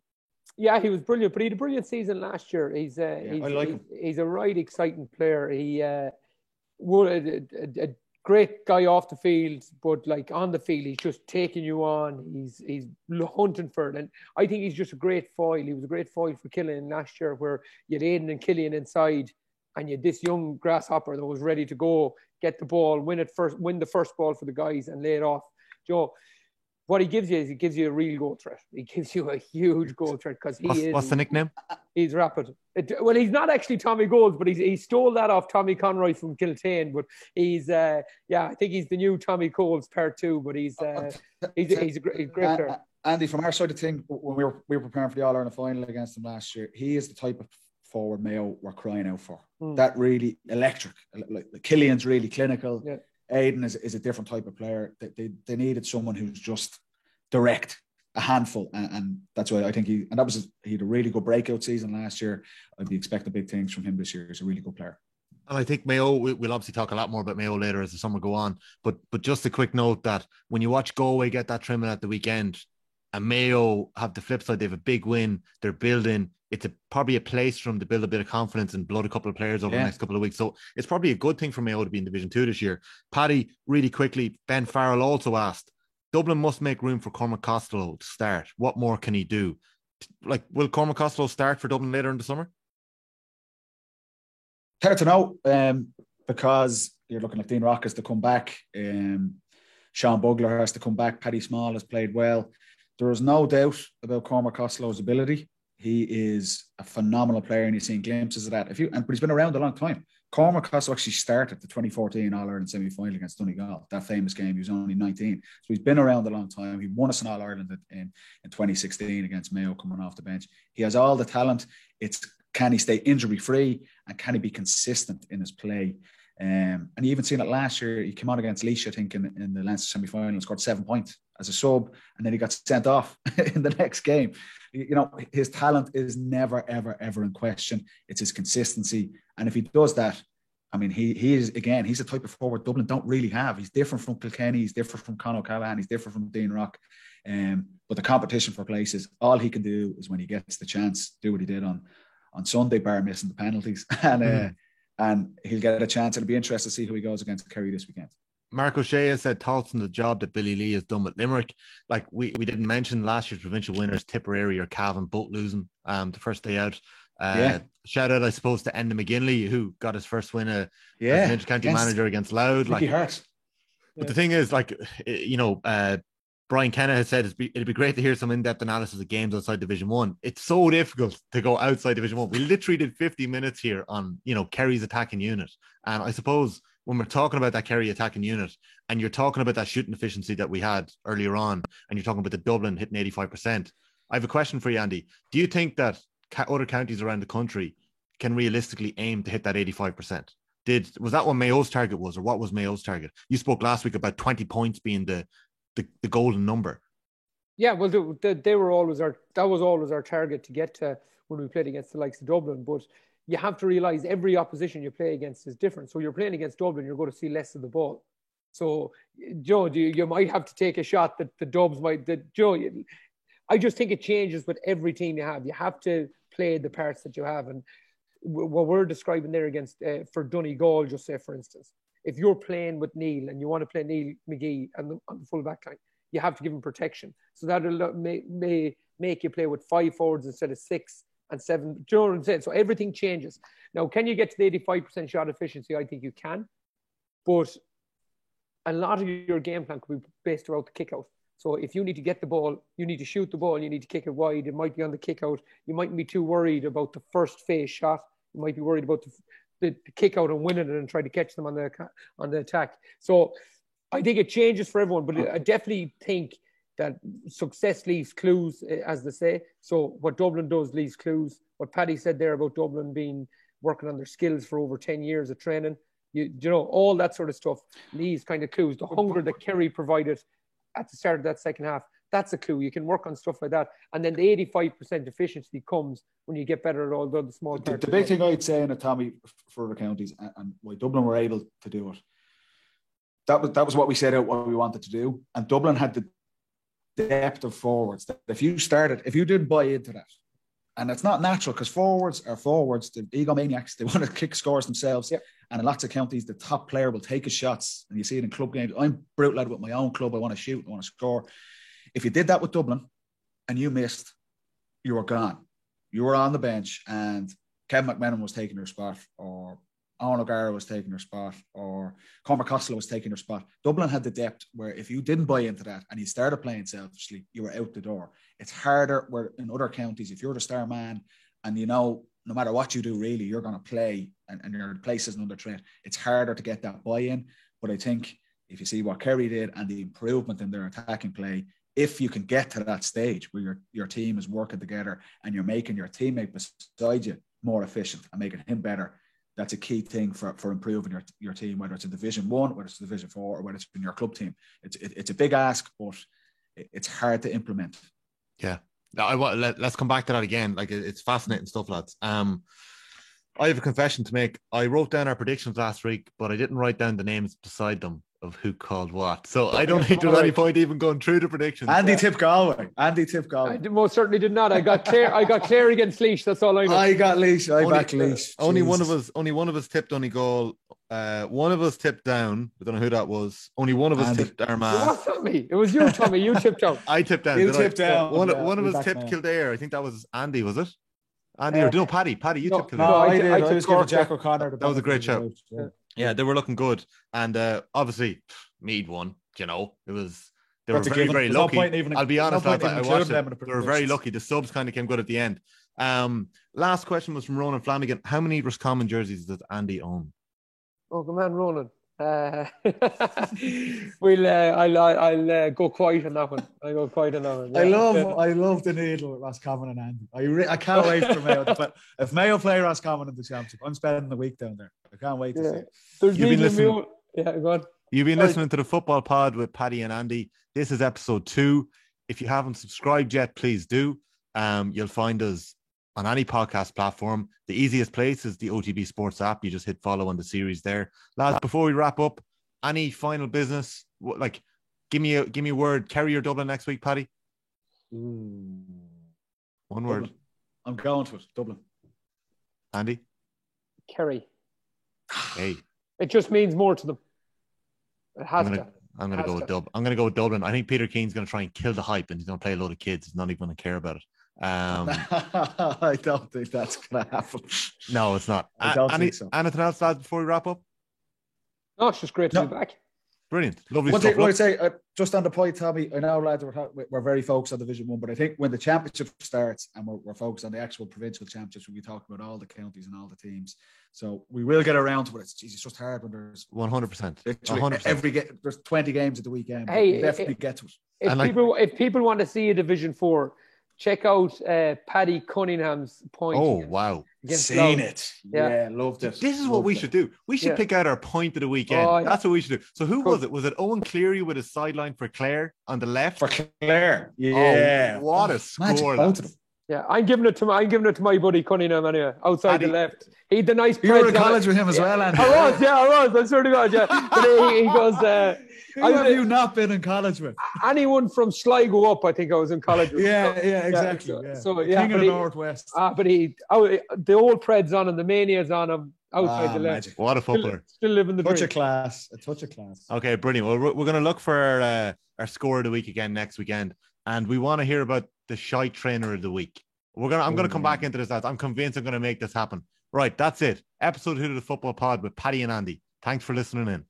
Yeah, he was brilliant, but he had a brilliant season last year. He's a right exciting player. He was a great guy off the field, but like on the field, he's just taking you on. He's hunting for it, and I think he's just a great foil. He was a great foil for Killian last year, where you had Aidan and Killian inside, and you had this young grasshopper that was ready to go, get the ball, win the first ball for the guys, and lay it off. Joe. What he gives you is he gives you a real goal threat. He gives you a huge goal threat because What's the nickname? He's rapid. Well, he's not actually Tommy Goals, but he stole that off Tommy Conroy from Kiltane. But he's I think he's the new Tommy Coles Part 2. But he's a great player. Andy, from our side of things, when we were preparing for the All-Ireland final against him last year, he is the type of forward Mayo we're crying out for. That really electric. Like Killian's really clinical. Yeah. Aidan is a different type of player. They needed someone who's just direct, a handful, and that's why I think he had a really good breakout season last year. I'd be expecting big things from him this year. He's a really good player. And I think Mayo, we'll obviously talk a lot more about Mayo later as the summer go on. But just a quick note that when you watch Galway get that trimming at the weekend, and Mayo have the flip side, they have a big win. They're building. It's probably a place for them to build a bit of confidence and blood a couple of players over the next couple of weeks. So it's probably a good thing for Mayo to be in Division 2 this year. Paddy, really quickly, Ben Farrell also asked, Dublin must make room for Cormac Costello to start. What more can he do? Like, will Cormac Costello start for Dublin later in the summer? Hard to know, because you're looking at Dean Rock has to come back. Sean Bugler has to come back. Paddy Small has played well. There is no doubt about Cormac Costello's ability. He is a phenomenal player, and you've seen glimpses of that. But he's been around a long time. Cormac Costello actually started the 2014 All-Ireland semi-final against Donegal, that famous game. He was only 19. So he's been around a long time. He won us an All-Ireland in 2016 against Mayo coming off the bench. He has all the talent. It's can he stay injury-free and can he be consistent in his play? And you even seen it last year. He came on against Laois, I think, in the Leinster semi-final and scored 7 points as a sub, and then he got sent off in the next game. You know, his talent is never, ever, ever in question. It's his consistency. And if he does that, I mean, he is, again, he's the type of forward Dublin don't really have. He's different from Kilkenny. He's different from Conor O'Callaghan. He's different from Dean Rock. But the competition for places, all he can do is when he gets the chance, do what he did on Sunday, bar missing the penalties. And he'll get a chance. It'll be interesting to see who he goes against Kerry this weekend. Mark O'Shea has said thoughts on the job that Billy Lee has done with Limerick. Like we didn't mention last year's provincial winners, Tipperary or Cavan, both losing the first day out. Shout out, I suppose, to Enda McGinley, who got his first win as an inter-county manager against Louth. Like, hurt. But the thing is, like, you know, Brian Kenna has said it'd be great to hear some in-depth analysis of games outside Division 1. It's so difficult to go outside Division 1. We literally did 50 minutes here on, you know, Kerry's attacking unit. And I suppose when we're talking about that Kerry attacking unit and you're talking about that shooting efficiency that we had earlier on, and you're talking about the Dublin hitting 85%, I have a question for you, Andy. Do you think that other counties around the country can realistically aim to hit that 85%? Was that what Mayo's target was, or what was Mayo's target? You spoke last week about 20 points being the golden number. Yeah, well, they were always that was always our target to get to when we played against the likes of Dublin. But you have to realise every opposition you play against is different. So you're playing against Dublin, you're going to see less of the ball. So, Joe, you might have to take a shot that the Dubs might. I just think it changes with every team you have. You have to play the parts that you have. And what we're describing there against for Donegal, just say, for instance, if you're playing with Neil and you want to play Neil McGee on the full back line, you have to give him protection. So that'll may make you play with 5 forwards instead of 6 and 7. Do you know what I'm saying? So everything changes. Now, can you get to the 85% shot efficiency? I think you can. But a lot of your game plan could be based around the kick out. So if you need to get the ball, you need to shoot the ball, you need to kick it wide. It might be on the kick out. You mightn't be too worried about the first phase shot. You might be worried about the kick out and winning it and try to catch them on the attack. So I think it changes for everyone, but I definitely think that success leaves clues, as they say. So what Dublin does leaves clues. What Paddy said there about Dublin being working on their skills for over 10 years of training, you know, all that sort of stuff leaves kind of clues. The hunger that Kerry provided at the start of that second half, that's a clue. You can work on stuff like that. And then the 85% efficiency comes when you get better at all the small parts. The big thing I'd say in it, Tommy, for the counties, and why Dublin were able to do it, that was what we set out what we wanted to do. And Dublin had the depth of forwards that if you didn't buy into that, and it's not natural because forwards are forwards, the egomaniacs, they want to kick scores themselves. Yep. And in lots of counties, the top player will take his shots. And you see it in club games. I'm brutal with my own club. I want to shoot, I want to score. If you did that with Dublin and you missed, you were gone. You were on the bench and Kevin McMenamin was taking your spot, or Owen O'Gara was taking her spot, or Cormac Costello was taking her spot. Dublin had the depth where if you didn't buy into that and you started playing selfishly, you were out the door. It's harder where in other counties, if you're the star man and you know, no matter what you do, really, you're going to play and your place isn't under threat, it's harder to get that buy-in. But I think if you see what Kerry did and the improvement in their attacking play, if you can get to that stage where your team is working together and you're making your teammate beside you more efficient and making him better, that's a key thing for improving your team, whether it's in Division 1, whether it's Division 4, or whether it's in your club team. It's a big ask, but it's hard to implement. Yeah. Let's come back to that again. Like, it's fascinating stuff, lads. I have a confession to make. I wrote down our predictions last week, but I didn't write down the names beside them of who called what. So I don't think there's any point even going through the predictions. Andy tipped Galway. I most certainly did not. I got Clare against Laois. That's all I know. I got Laois. I backed Laois. Only one of us tipped Donegal. One of us tipped down. I don't know who that was. Only one of us tipped Armagh. It wasn't me. It was you, Tommy. You tipped down. I tipped down. You tipped down. One of us tipped Kildare. I think that was Andy, was it? Andy or no, Paddy, you tipped Kildare. No, I did. I was giving Jack O'Connor. That was a great show. Yeah, they were looking good. And obviously, Meath won. You know, they were very lucky. I'll be honest, I watched it. They were very lucky. The subs kind of came good at the end. Last question was from Ronan Flanagan. How many Roscommon jerseys does Andy own? Oh, come on, Ronan. I'll go quiet on that one. I'll go quiet on that one. I Yeah. love the needle with Roscommon and Andy. I can't wait for Mayo. But if Mayo play Roscommon in the championship, I'm spending the week down there. I can't wait to see it. There's You've been needle in listening- me. Yeah, go on. You've been Sorry. listening to the Football Pod with Paddy and Andy. This is episode 2. If you haven't subscribed yet, please do. You'll find us on any podcast platform. The easiest place is the OTB Sports app. You just hit follow on the series there. Lads, before we wrap up, any final business? Like, give me a word. Kerry or Dublin next week, Paddy? One word. Dublin. I'm going to it. Dublin. Andy? Kerry. Hey. It just means more to them. It has I'm to. gonna go Has with to. Dublin. I'm gonna go with Dublin. I think Peter Keane's gonna try and kill the hype, and he's gonna play a load of kids. He's not even gonna care about it. I don't think that's going to happen. No, it's not. I don't think so. Anything else, lads, before we wrap up? No, it's just great to No. be back. Brilliant, lovely One stuff. thing I Look, would say, just on the point, Tommy, I know, lads, we're very focused on Division 1, but I think when the championship starts and we're focused on the actual provincial championships, we'll be talking about all the counties and all the teams. So we will get around to it. It's just hard when there's 100%. literally 100%. there's 20 games at the weekend. Hey, We'll definitely get to it. If people want to see a Division 4, check out Paddy Cunningham's point. Oh, wow. against Seen Louth. it. Yeah. Yeah, loved it. This is what Loved we it. should do. We should Yeah. pick out our point of the weekend. Oh, yeah. That's what we should do. So who Cool. was it? Was it Owen Cleary with his sideline for Clare on the left? For Clare. Yeah. Oh, what a Magic, score. both of them. Yeah, I'm giving it to my buddy Cunningham anyway, outside Paddy- the left. He had the nice. You were preds in on college it. with him as well, Andy. I was. I swear to God, yeah. But he goes, Who have you not been in college with? anyone from Sligo up, I think I was in college with. Yeah, So, exactly. so- Yeah. so, The yeah, King of but the he- Northwest. but the old Preds on him, the Mania's on him, outside the left. Magic. What a footballer. Still living the Touch dream. of class. A touch of class. Okay, brilliant. Well, we're going to look for our score of the week again next weekend, and we want to hear about the shite trainer of the week. I'm going to come back into this. I'm convinced I'm going to make this happen. Right, that's it. Episode 2 of the Football Pod with Paddy and Andy. Thanks for listening in.